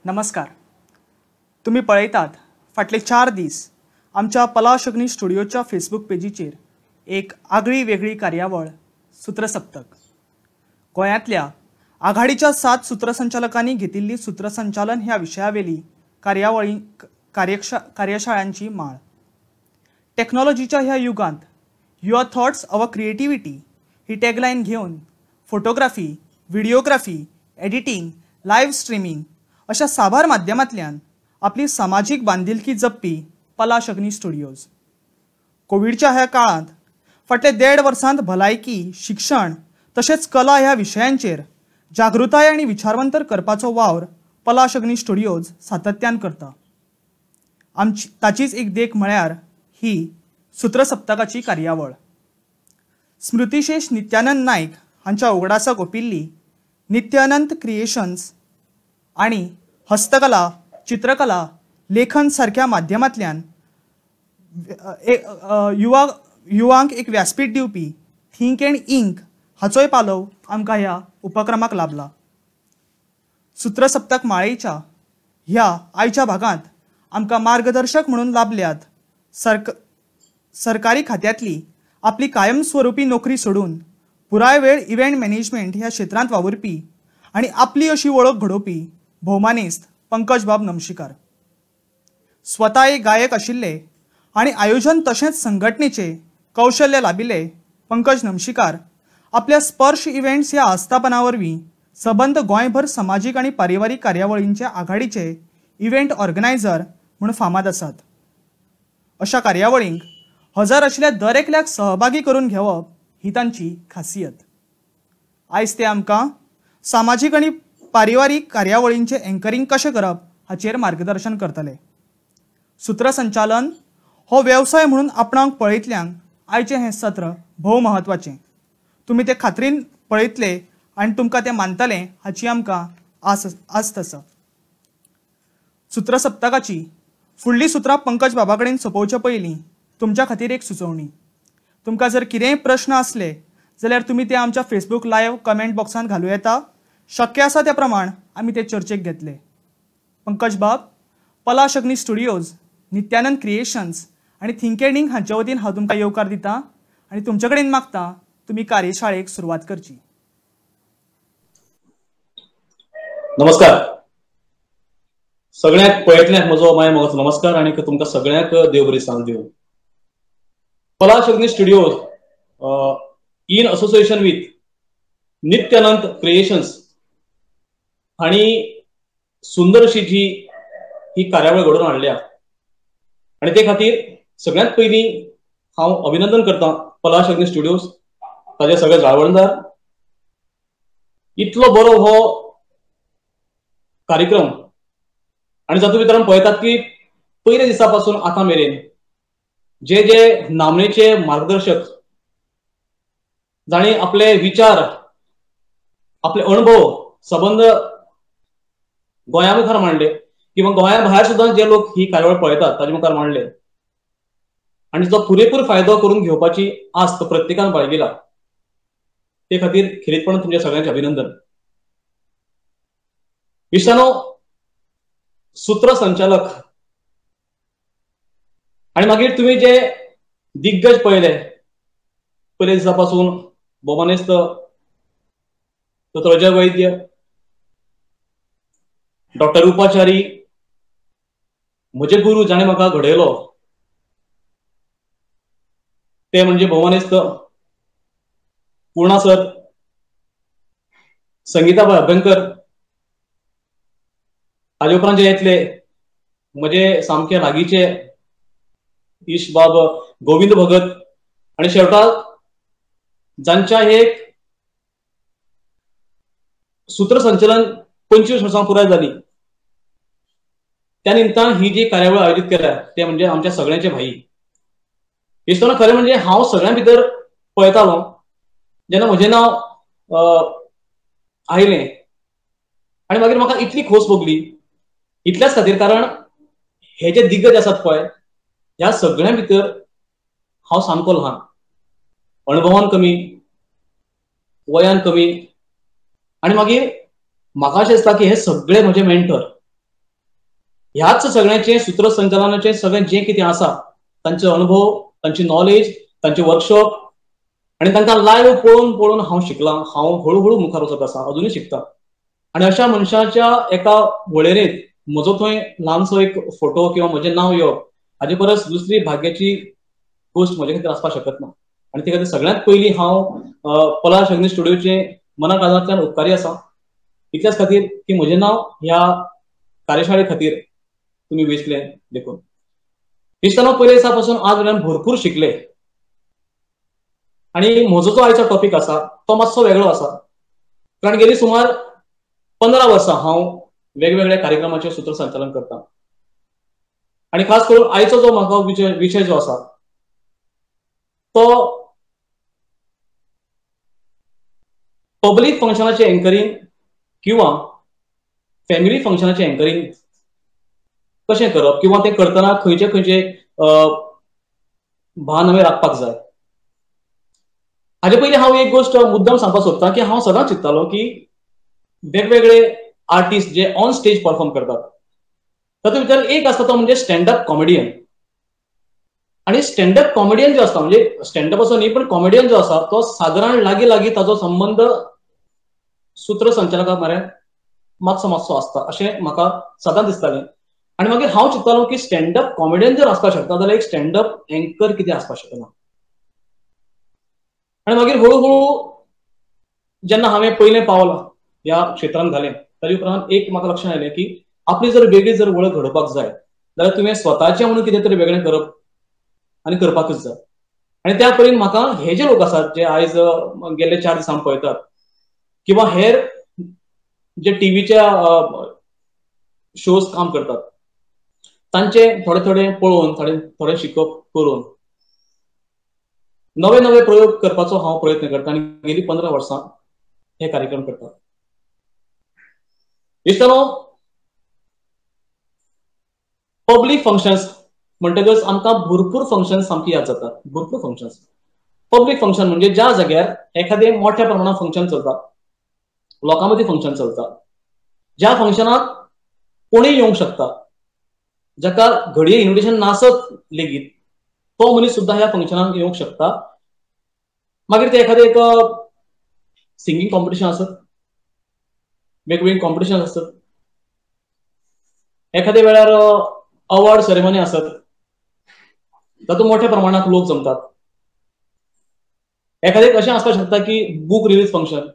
नमस्कार. तुम्ही पळयतात फाटले 4 दीस आमच्या पलाशग्नी स्टुडिओच्या फेसबुक पेजीचेर एक आगळी वेगळी कार्यावळ सूत्रसप्तक. गोंयांतल्या आघाडीच्या 7 सूत्रसंचालकांनी घेतिल्ली सूत्रसंचालन ह्या विशयावेली कार्यशाळांची माळ. टेक्नॉलॉजीच्या ह्या युगांत your thoughts our creativity he tagline घेऊन photography, videography, editing, live streaming अशा साबार माध्यमांतल्यान आपली सामाजिक बांधिलकी जपपी पलाशग्नी स्टुडिओज. कोविडच्या ह्या काळांत फाटले 1.5 वर्सांत भलायकी, शिक्षण तशेंच कला ह्या विशयांचेर जागृताय आनी विचारवंतर करपाचो वावर पलाशग्नी स्टुडिओज सातत्यान करता. ताचीच एक देख म्हळ्यार ही सूत्रसप्तकाची कार्यावळ. स्मृतिशेष नित्यानंद नायक हांच्या उगडासा गोपिल्ली नित्यानंद क्रिएशन्स आणि हस्तकला, चित्रकला, लेखन सारख्या माध्यमांतल्यान युवांक एक व्यासपीठ दिवपी थिंक अँड इंक हाचोय पालव आमकां ह्या उपक्रमाक लाभला. सूत्रसप्तक माळेच्या ह्या आयच्या भागांत आमकां मार्गदर्शक म्हणून लाभल्यात सरकारी खात्यांतली आपली कायमस्वरुपी नोकरी सोडून पुराय वेळ इव्हेंट मॅनेजमेंट ह्या क्षेत्रांत वावुरपी आणि आपली अशी वळख घडोवपी भौमानिस्त पंकज बाब नमशीकार. स्वता एक गायक आशिल्ले आणि आयोजन तशेंच संघटनेचे कौशल्य लाभिल्ले पंकज नमशीकार आपल्या स्पर्श इव्हेंट्स ह्या आस्थापना वरवीं सबंद गोंयभर समाजीक आणि पारिवारीक कार्यावळींचे आघाडीचे इव्हेंट ऑर्गनायझर म्हूण फामाद आसात. अशा कार्यावळींक हजर आशिल्ल्या दर एकल्याक सहभागी करून घेवप ही तांची खासियत. आयज ते आमकां सामाजीक आणि पारिवारीक कार्यावळींचे एंकरिंग कशें करप हाचेर मार्गदर्शन करतले. सूत्रसंचालन हो व्यवसाय म्हणून आपणाक पळयतल्यांक आयचें हें सत्र भोव महत्वाचें. तुमी ते खात्रीन पळयतले आनी तुमकां तें मानतले हाची आमकां आस्त आसा. सूत्रसप्तकाची फुडलीं सुत्रां पंकज बाबा कडेन सोंपोवचे पयलीं तुमच्या खातीर एक सुचोवणी. तुमकां जर कितेंय प्रश्न आसले जाल्यार तुमी ते आमच्या फेसबूक लायव्ह कमेंट बॉक्सांत घालूं येता. शक्य आसा त्या प्रमाण आमी ते चर्चेक घेतले. पंकज बाब, पलाशग्नी स्टुडिओज, नित्यानंद क्रिएशन्स आणि थिंक अँड इंक हांचे वतीन हांव तुमकां येवकार दिता आणि तुमचे कडेन मागता तुमी कार्यशाळेक सुरवात करची. नमस्कार सगळ्यांक पळयतल्यांक म्हजो माय मोगाचो नमस्कार आणि तुमकां सगळ्यांक देव बरी सांग दिवं. Palashagni studios in association with Nityanand creations हांणी सुंदर अशी ही कार्यावळ घडोवन हाडल्या आणि ते खातीर सगळ्यांत पयलीं हांव अभिनंदन करता पलाशग्नी स्टुडिओज ताजे सगळे जाळवणदार. इतलो बरो हो कार्यक्रम आणि जातूंत भितर आमी पळयतात की पयल्या दिसा पासून आतां मेरेन जे नामनेचे मार्गदर्शक जाणी आपले विचार, आपले अनुभव सबंद गोंया मुखार मांडले किंवा गोंया भायर सुद्दां जे लोक ही कार्यावळ पळयतात ताजे मुखार मांडले आणि जो पुरेपूर फायदो करून घेवपाची आस्त प्रत्येकान बाळगिला. ते खातीर खेरीतपणान तुमच्या सगळ्यांचे अभिनंदन. इश्टानो, सूत्रसंचालक आणि मागीर तुम्ही जे दिग्गज पळयले पयल्या दिसा पासून भौमानिस्त डॉ. अजय वैद्य, डॉक्टर उपाचारी, म्हजे गुरु जाणे म्हाका घडयलो ते म्हणजे भौमानिस्त पूर्णा सर, संगीताबाई अभ्यंकर, हाजे उपरांत जे येतले म्हजे सामके लागींचे इश्ट बाब गोविंद भगत आणि शेवटाक जांच्या एक सूत्रसंचालन 25 वर्सां पुराय जाली त्या निमतान ही जी कार्यावळ आयोजीत केल्या ते म्हणजे आमच्या सगळ्यांचे भाई. इश्टानो, खरें म्हणजे हांव सगळ्यां भितर पळयतालो जेन्ना म्हजें नांव आयलें आणि मागीर म्हाका इतली खोस भोगली इतल्याच खातीर कारण हे जे दिग्गज आसात पळय ह्या सगळ्यां भितर हांव सामको ल्हान, अणभवान कमी, वयान कमी आणि मागीर म्हाका अशें दिसता की हे सगळे म्हजे मेंटर ह्याच सगळ्यांचे सूत्रसंचालनाचे सगळें जे कितें आसा तांचे अनुभव, तांची नॉलेज, तांचे वर्कशॉप आणि तांकां लायव्ह पळोवन पळोवन हांव शिकलां. हांव हळूहळू मुखार वचत आसा, अजूनय शिकता. आणि अशा मनशाच्या एका वळेरेंत म्हजो थंय ल्हानसो एक फोटो किंवा म्हजें नांव येवप हाजे परस दुसरी भाग्याची गोष्ट म्हजे खातीर आसपाक शकत ना. आणि ते खातीर सगळ्यांत पयलीं हांव पलाश अग्नी स्टुडिओचे मनाकाळांतल्यान उपकारी आसा. इतल्याच खातीर की म्हजें नांव ह्या कार्यशाळे खातीर तुम्ही वेचले देखून. दिसतना पयले दिसा पासून आज मेरेन भरपूर शिकले. आणि म्हजो जो आयचो टॉपिक आसा तो मातसो वेगळो आसा, कारण गेली सुमार 15 वर्सां हांव वेगवेगळ्या कार्यक्रमाचें सूत्रसंचालन करता. आणि खास करून आयचो जो म्हाका विशय जो आसा तो पब्लीक फंक्शनाचे एंकरींग किंवा फॅमिली फंक्शनाचे एंकरींग कशें करप किंवा ते करतना खंयचे खंयचे भान हांवें राखपाक जाय. हाजे पयलीं हांव एक गोष्ट मुद्दम सांगपाक सोदतां की हांव सदांच चिंततालो की वेगवेगळे आर्टिस्ट जे ऑन स्टेज परफॉर्म करतात तातूंत भितर एक आसता तो म्हणजे स्टँडअप कॉमेडियन. आणि स्टँडअप कॉमेडियन जो आसता म्हणजे स्टँडअप असो न्ही पण कॉमेडियन जो आसा तो सादारण लागीं लागीं ताजो संबंध सूत्रसंचालका म्हऱ्यान मातसो मातसो आसता अशें म्हाका सदां दिसतालें. आणि मागीर हांव चिंततालो की स्टँडअप कॉमेडियन जर आसपाक शकता जाल्यार एक स्टँडअप एंकर कितें आसपाक शकना. आणि मागीर हळूहळू जेन्ना हांवें पयलें पावल ह्या क्षेत्रांत घालें ताजे उपरांत एक म्हाका लक्षांत आयलें की आपली जर वेगळी जर वळख घडोवपाक जाय जाल्यार तुवें स्वताचें म्हणून कितें तरी वेगळें करप आनी करपाकच जाय. आनी त्या परीन म्हाका हे जे लोक आसात जे आयज गेल्ले 4 दिसां पळयतात किंवा हेर जे टीव्हीच्या शोज काम करतात तांचे थोडे थोडे पळोवन थोडे शिकप करून नवे नवे प्रयोग करपाचो हांव प्रयत्न करता. आनी गेली 15 वर्सां हे कार्यक्रम करता. दिसतलो पब्लीक फंक्शन्स म्हणटकच आमकां भरपूर फंक्शन्स सामकी याद जातात. भरपूर फंक्शन्स. पब्लीक फंक्शन म्हणजे ज्या जाग्यार एखादें मोठ्या प्रमाणात फंक्शन चलता, लोकां मदीं फंक्शन चलता, ज्या फंक्शनाक कोणीय येवंक शकता, जाका घडये इन्विटेशन नासत लेगीत तो मनीस सुद्दां ह्या फंक्शनाक येवंक शकता. मागीर ते एखादें एक सिंगींग कॉम्पिटिशन आसत, वेगवेगळी कॉम्पिटिशन आसत, एखाद्या वेळार अवॉर्ड सेरेमनी आसत, तातूंत मोठ्या प्रमाणात लोक जमतात. एखादें अशें आसपाक शकता की book release function,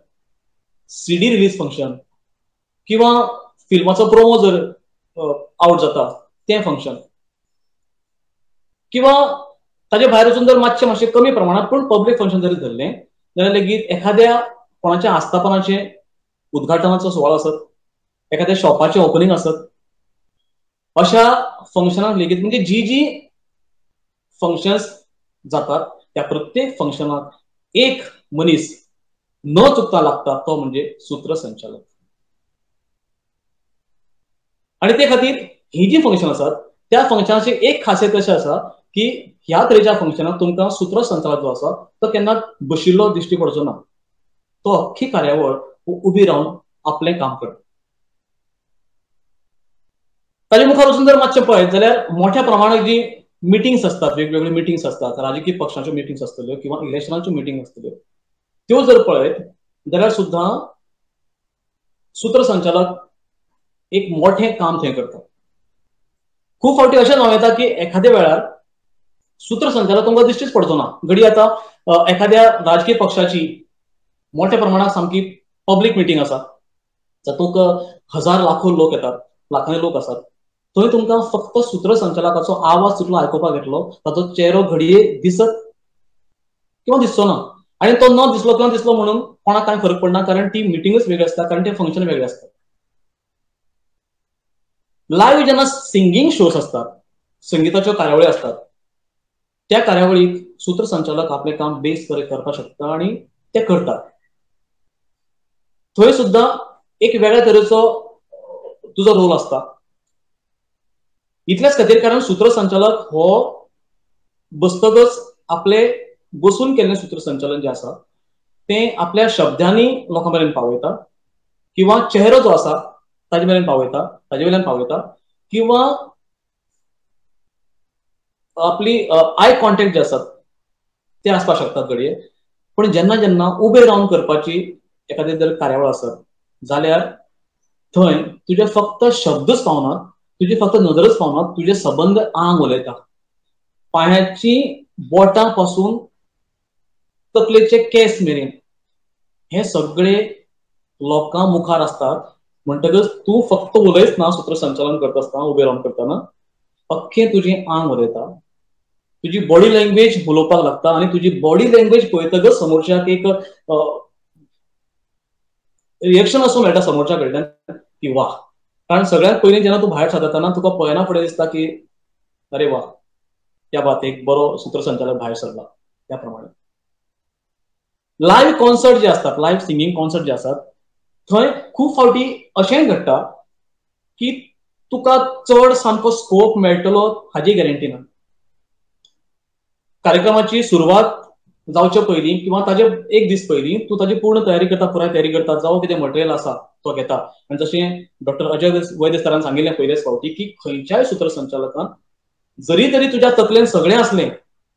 CD release function किंवा फिल्माचो प्रोमो जर आउट जाता तें फंक्शन किंवा ताजे भायर वचून जर मातशें कमी प्रमाणात पूण पब्लीक फंक्शन जरी धरलें जाल्यार लेगीत एखाद्या कोणाच्या आस्थापनाचें उद्घाटनाचो सुवाळो आसत, एखाद्या शॉपाचें ओपनिंग आसत, अशा फंक्शनाक लेगीत म्हणजे जी जी फंक्शन्स जातात त्या प्रत्येक फंक्शनाक एक मनीस न चुकता लागता तो म्हणजे सूत्रसंचालक. आणि ते खातीर ही जी फंक्शन आसात त्या फंक्शनाची एक खासियत अशी आसा की ह्या तरेच्या फंक्शनाक तुमकां सूत्रसंचालक जो आसा तो केन्ना बशिल्लो दिश्टी पडचो ना. तो अख्खी कार्यावळ उबी रावन आपलें काम करता. ताजे मुखार वचून जर मातशें पळयत जाल्यार मोठ्या प्रमाणात जी मिटिंग्स असतात, वेगवेगळे मिटिंग्स असतात, राजकीय पक्षांच्यो मिटिंग्स आसतल्यो किंवा इलेक्शनाच्यो मिटिंग आसतल्यो, त्यो जर पळयत जाल्यार सुद्दां सूत्रसंचालक एक मोठें काम थंय करता. खूब फावटी अशें जावं येता की एखाद्या वेळार सूत्रसंचालक तुमकां दिश्टीच पडचो ना. घडी आतां एखाद्या राजकीय पक्षाची मोठ्या प्रमाणात सामकी पब्लीक मिटींग आसा, जातूंत हजार लाखो लोक येतात, लाखांनी लोक आसात, थंय तुमकां फक्त सूत्रसंचालकाचो आवाज तितलो आयकुपाक येतलो, ताचो चेहरो घडये दिसत किंवा दिसचो ना. आनी तो न दिसलो किंवा दिसलो म्हणून कोणाक कांय फरक पडना, कारण ती मिटींगच वेगळी आसता, कारण ते फंक्शन वेगळे आसता. लायव्ह जेन्ना सिंगींग शोज असतात, संगीताच्यो कार्यावळी असतात, त्या कार्यावळीक सूत्रसंचालक आपलें काम बेस बरें करपाक शकता आनी ते करतात. थंय सुद्दां एक वेगळ्या तरेचो तुजो रोल आसता. इतलेच खातीर कारण सूत्रसंचालक हो बसतकच आपले बसून केल्लें सूत्रसंचालन जें आसा तें आपल्या शब्दांनी लोकां मेरेन पावयता किंवा चेहरो जो आसा ताजे मेरेन पावयता, ताजे वयल्यान पावयता किंवा आपली आय कॉन्टॅक्ट जे असतात ते आसपाक शकतात घडये. पण जेन्ना जेन्ना उबे रावन करपाची एखादी जर कार्यावळ आसत जाल्यार थंय तुजे फक्त शब्दच पावनात, तुजी फक्त नदरच पावनात, तुजे सबंद आंग उलयता. पांयाची बोटां पासून तकलेचे केस मेरेन हे सगळे लोकां मुखार असतात. म्हणटकच तूं फक्त उलयच ना सूत्रसंचालन करता आसतना उबे रावन करतना, अख्खें तुजें आंग उलयता. तुजी बॉडी लँग्वेज उलोवपाक लागता आनी तुजी बॉडी लँग्वेज पळयतकच समोरच्याक एक रिएक्शन असो मेळटा समोरच्या कडल्यान की वाह. कारण सगळ्यात पयलीं जेन्ना तूं भायर सरतना तुका पळयना फुडें दिसता की अरे वा, त्या बात एक बरो सूत्रसंचालक भायर सरला. त्या प्रमाणे लायव्ह कॉन्सर्ट जे असतात, लायव्ह सिंगींग कॉन्सर्ट जे असतात, थंय खूब फावटी अशेंय घडटा की तुका चड सामको स्कोप मेळटलो हाची गॅरंटी ना. कार्यक्रमाची सुरवात जावचे पयलीं किंवा ताजे एक दीस पयलीं तूं ताजी पूर्ण तयारी करता, पुराय तयारी करता, जावं कितें मटेरियल आसा तो घेता. आनी जशें डॉक्टर अजय वैद्यस्तरान सांगिल्लें पयलेच फावटी की खंयच्याय सूत्रसंचालकान जरी तरी तुज्या तकलेन सगळें असलें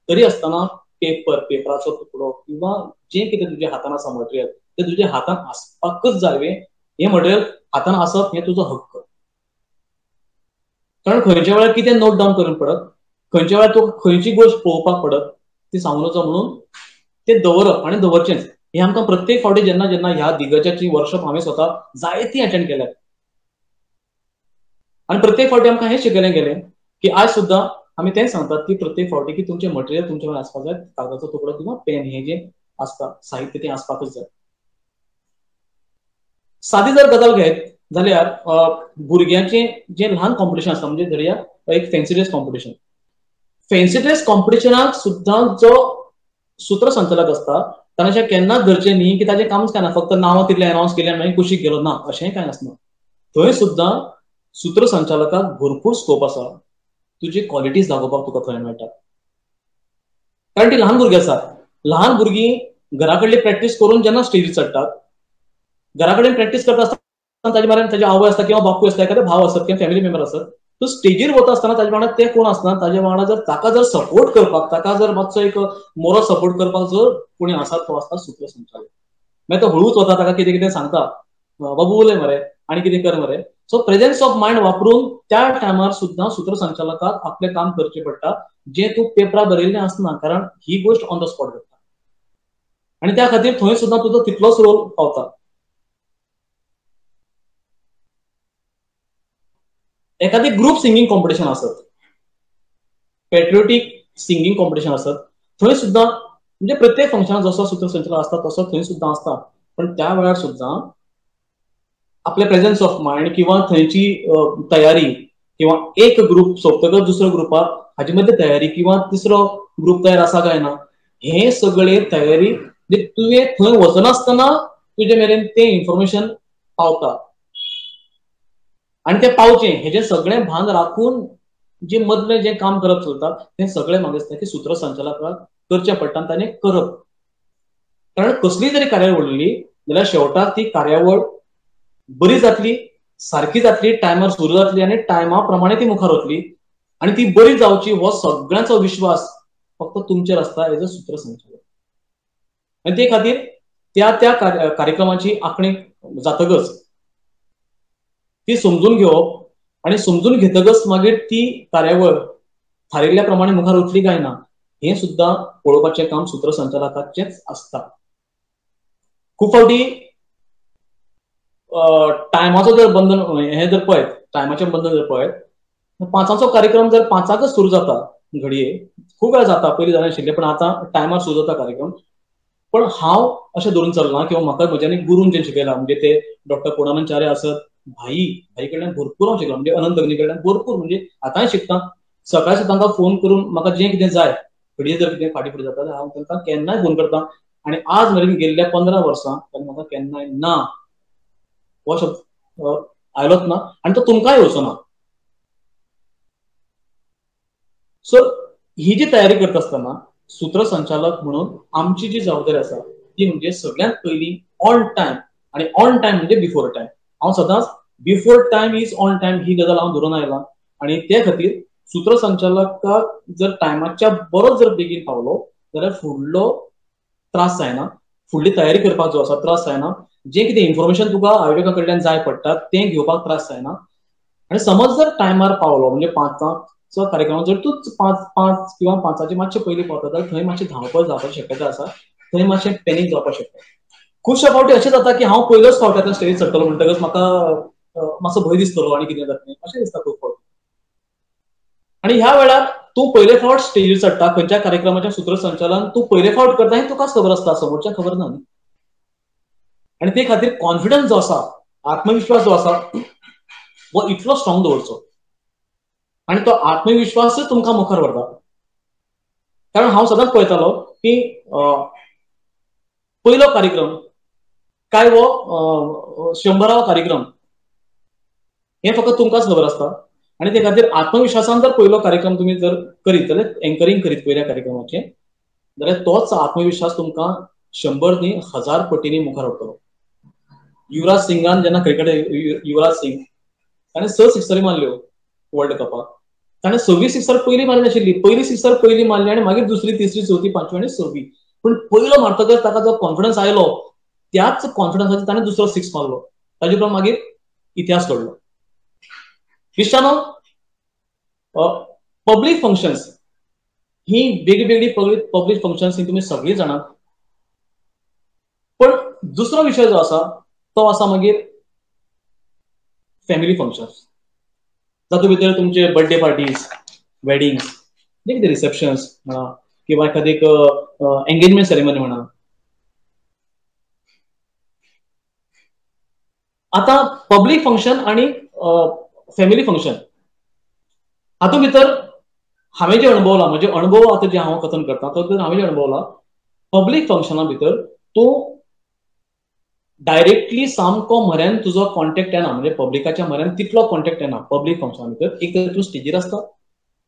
तरी आसतना पेपराचो तुकडो किंवा जें कितें तुज्या हातान आसा मटेरियल तें तुज्या हातान आसपाकच जाय. हें मटेरियल हातान आसप हें तुजो हक्क. कारण खंयच्या वेळार कितें नोट डावन करून पडत, खंयच्या वेळार तुका खंयची गोष्ट पळोवपाक पडत ती सांगूं नजो म्हणून ते दवरप आनी दवरचेंच. हे आमकां प्रत्येक फावटी जेन्ना जेन्ना ह्या दिग्गजाची वर्कशॉप हांवें स्वता जायतीं अटेंड केल्यात आनी प्रत्येक फावटी आमकां हें शिकयलें गेलें की आज सुद्दां आमी तेंच सांगतात की प्रत्येक फावटी की तुमचें मटेरियल तुमचे कडेन आसपाक जाय. कागदाचो तुकडो किंवा पेन हें जें आसता साहित्य तें आसपाकच जाय. सादी जर गजाल घेत जाल्यार भुरग्यांचें जें ल्हान कॉम्पिटिशन आसता म्हणजे धरया एक fancy dress competition. Fancy dress कॉम्पिटिशनाक सुद्दां जो सूत्रसंचालक आसता ताणें अशें केन्नाच धरचें न्ही की ताचें कामच काय ना, फक्त नांवां तितलें अनावन्स केलें आनी मागीर कुशीक गेलो ना, अशेंय कांय नासना. थंय सुद्दां सूत्रसंचालकाक भरपूर स्कोप आसा. तुजी क्वॉलिटीज दाखोवपाक तुका थंय मेळटा. कारण ती ल्हान भुरगीं आसात. ल्हान भुरगीं घरा कडली प्रॅक्टीस करून जेन्ना स्टेजीर चडटात, घरा कडेन प्रॅक्टीस करता आसतना ताजे म्हऱ्यान ताजे आवय आसता किंवा बापूय आसता, एखादो भाव आसत किंवा फॅमिली मेंबर आसत, तो स्टेजीर वता आसतना ताजे वांगडा ते कोण आसना, ताजे वांगडा जर ताका जर सपोर्ट करपाक, ताका जर मातसो एक मोरो सपोर्ट करपाक जर कोणी आसा तो आसता सूत्रसंचालक. मागीर तो हळूच वता, ताका कितें कितें सांगता, बाबू उलय मरे आनी कितें कर मरे. सो प्रेझेन्स ऑफ मायंड वापरून त्या टायमार सुद्दां सूत्रसंचालकाक आपलें काम करचें पडटा, जें तूं पेपरार बरयल्लें आसना. कारण ही गोष्ट ऑन द स्पॉट घडटा आनी त्या खातीर थंय सुद्दां तुजो तितलोच रोल पावता. एखादी ग्रुप सिंगींग कॉम्पिटिशन आसत, पॅट्रियोटीक सिंगींग कॉम्पिटिशन आसत, थंय सुद्दां म्हणजे प्रत्येक फंक्शनाक जसो सूत्रसंचालक आसता तसो थंय सुद्दां आसता. पण त्या वेळार सुद्दां आपले प्रेझेन्स ऑफ मायंड किंवा थंयची तयारी किंवा एक ग्रुप सोंपतकच दुसऱ्या ग्रुपाक हाचे मदले तयारी किंवा तिसरो ग्रुप तयार आसा काय ना हे सगळे तयारी म्हणजे तुवें थंय वचनासतना तुजे मेरेन तें इन्फॉर्मेशन पावता आनी तें पावचें हेजें सगळें भान राखून जे मदलें जें काम करप चलता तें सगळें म्हाका दिसता की सूत्रसंचालकाक करचें पडटा आनी ताणें करप. कारण कसलीय जरी कार्यावळ उरली जाल्यार शेवटाक ती कार्यावळ बरी जातली, सारकी जातली, टायमार सुरू जातली आनी टायमा प्रमाणे ती मुखार वतली आनी ती बरी जावची हो सगळ्यांचो विश्वास फक्त तुमचेर आसता एज अ सूत्रसंचालक. आनी ते खातीर त्या त्या कार्यक्रमाची आंखणी जातकच ती समजून घेवप आनी समजून घेतकच मागीर ती कार्यावळ थारिल्ल्या प्रमाणे मुखार वतली काय ना हें सुद्दां पळोवपाचें काम सूत्रसंचालकाचेंच आसता. खूब फावटी टायमाचो जर बंधन हें जर पळयत, टायमाचें बंधन जर पळयत, 5 कार्यक्रम जर 5 सुरू जाता घडये, खूब वेळ जाता, पयलीं जालें आशिल्लें पण आतां टायमार सुरू जाता कार्यक्रम. पण हांव अशें धरून चलना किंवा म्हाका म्हज्यानी गुरून जें शिकयलां म्हणजे ते डॉक्टर पुर्णानंद आसत, भाई कडल्यान भरपूर हांव शिकलो, म्हणजे अनंत अग्नी कडल्यान भरपूर, म्हणजे आतांय शिकता. सकाळी सुद्दां तांकां फोन करून म्हाका जें कितें जाय घडये जर कितें फाटीं फुडें जाता जाल्यार हांव तांकां केन्नाय फोन करता आनी आज मेरेन गेल्ल्या 15 वर्सां म्हाका केन्नाय ना हो शब्द आयलोच ना आनी तो तुमकांय येवचो ना. सो ही जी तयारी करता आसतना सूत्रसंचालक म्हणून आमची जी जबाबदारी आसा ती म्हणजे सगळ्यांत पयलीं ऑन टायम, आनी ऑन टायम म्हणजे बिफोर टायम. हांव सदांच before time is on time ही गजाल हांव धरून आयलां. आणि त्या खातीर सूत्रसंचालकाक जर टायमाच्या बरोच जर बेगीन पावलो जाल्यार फुडलो त्रास जायना, फुडली तयारी करपाक जो आसा त्रास जायना, जे कितें इन्फॉर्मेशन तुका आयोजका कडल्यान जाय पडटा तें घेवपाक त्रास जायना. आणि समज जर टायमार पावलो म्हणजे 5:00 कार्यक्रम जर तूच 5 किंवा 5:00चे मातशे पयलीं पावता जाल्यार थंय मातशी धांवपळ जावपाची शक्यता आसा, थंय मातशें पॅनीक जावपाक शकता. खुबशे फावटी अशें जाता की हांव पयलोच फावट स्टेजीर चडटलो म्हणटकच म्हाका मातसो भंय दिसतलो आनी कितें जातलें अशें दिसता खूब फावटी. आणि ह्या वेळार तूं पयले फावट स्टेजीर चडटा खंयच्या कार्यक्रमाचें सूत्रसंचालन तूं पयले फावट करता हें तुकाच खबर आसता, समोरच्याक खबर ना न्ही. आणि ते खातीर कॉन्फिडन्स जो आसा, आत्मविश्वास जो आसा वो इतलो स्ट्रॉंग दवरचो आणि तो आत्मविश्वासच तुमकां मुखार व्हरता. कारण हांव सदांच पळयतालो की पयलो कार्यक्रम काय वो 100रावो कार्यक्रम हें फकत तुमकांच खबर आसता. आणि ते खातीर आत्मविश्वासान जर पयलो कार्यक्रम तुमी जर करीत जाल्यार एंकरींग करीत पयल्या कार्यक्रमाचें जाल्यार तोच आत्मविश्वास तुमकां 100 न्ही 1000 पटींनी मुखार व्हरतलो. युवराज सिंगान जेन्ना क्रिकेट युवराज सिंग ताणें 6 सिक्सरी मारल्यो वर्ल्ड कपाक. ताणें 26 सिक्सर पयलीं मारली नाशिल्ली, पयली सिक्सर पयलीं मारली आनी मागीर दुसरी तिसरी चवथी पांचवी आनी सवी. पूण पयलो मारतकच ताका जो कॉन्फिडन्स आयलो त्याच कॉन्फिडन्साचेर ताणें दुसरो सिक्स मारलो. ताजे उपरांत मागीर इतिहास घडलो. इश्टानो, पब्लीक फंक्शन्स ही वेगळी पब्लीक फंक्शन्स ही तुमी सगळीं जाणात. पण दुसरो विशय जो आसा तो आसा मागीर फॅमिली फंक्शन्स. जातूं भितर तुमचे बर्थडे पार्टीज, वेडिंग्स, जे कितें रिसेप्शन्स म्हणा किंवा एखादी एंगेजमेंट सेरेमनी म्हणा. आता पब्लीक फंक्शन आणि फॅमिली फंक्शन हातूंत भितर हांवें जे अणभवला, म्हणजे अणभव आतां जे हांव कथन करता तो हांवें जे अणभवला, पब्लीक फंक्शना भितर तूं डायरेक्टली सामको म्हऱ्यान तुजो कॉन्टॅक्ट येना, म्हणजे पब्लिकाच्या म्हऱ्यान तितलो कॉन्टॅक्ट येना पब्लीक फंक्शना भितर. एक तर तूं स्टेजीर आसता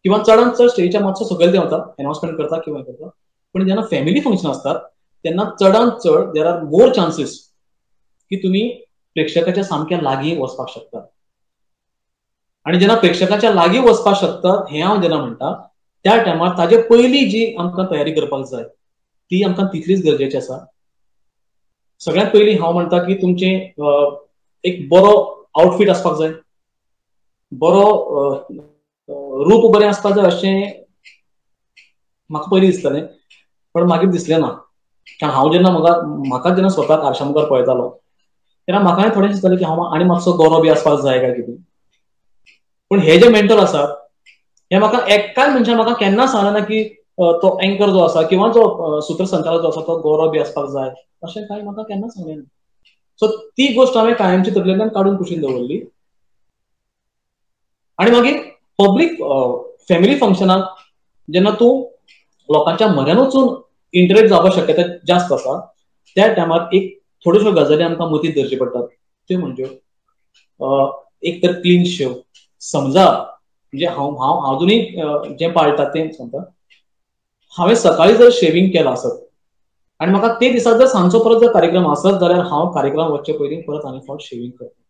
किंवा चडांत चड स्टेजीच्या मातसो सकयल देंवता, अनाउन्समेंट करता किंवा करता. पण जेन्ना फॅमिली फंक्शन आसतात तेन्ना चडांत चड देर आर मोर चान्सीस की तुमी प्रेक्षकाच्या सामक्या लागीं वचपाक शकता. आणि जेन्ना प्रेक्षकाच्या लागीं वचपाक शकतात हें हांव जेन्ना म्हणटा त्या टायमार ताजे पयलीं जी आमकां तयारी करपाक जाय ती आमकां तितलीच गरजेची आसा. सगळ्यांत पयलीं हांव म्हणटा की तुमचे एक बरो आउटफीट आसपाक जाय, बरो रूप बरें आसपाक जाय अशें म्हाका पयलीं दिसतालें. पण मागीर दिसलें ना. कारण हांव जेन्ना म्हाका जेन्ना स्वताक आरशा मुखार पळयतालो तेन्ना म्हाकाय थोडें दिसतालें की हांव आनी मातसो गोरो बी आसपाक जाय काय कितें. पण हे जे मेंटर आसात हे म्हाका एक्काय मनशान म्हाका केन्ना सांगलें ना की तो एंकर जो आसा किंवा जो सूत्रसंचालक जो आसा तो गोरो बी आसपाक जाय अशें कांय म्हाका केन्ना सांगलें ना. सो ती गोश्ट हांवें कायमची तकलेंतल्यान काडून कुशीन दवरली. आणि मागीर पब्लीक फॅमिली फंक्शनाक जेन्ना तूं लोकांच्या म्हऱ्यान वचून इंटरेक्ट जावपाक शक्यता जास्त आसा त्या टायमार एक थोड्योश्यो गजाली आमकां मतींत धरच्यो पडटात. त्यो म्हणजे एक तर क्लीन शेव. समजा म्हणजे हांव अजुनूय जें पाळटा तें सांगता. हांवें सकाळीं जर शेविंग केलां आसत आनी म्हाका ते दिसा जर सांजचो परत जर कार्यक्रम आसत जाल्यार हांव कार्यक्रमाक वचचे पयलीं परत आनी फावट शेविंग करता.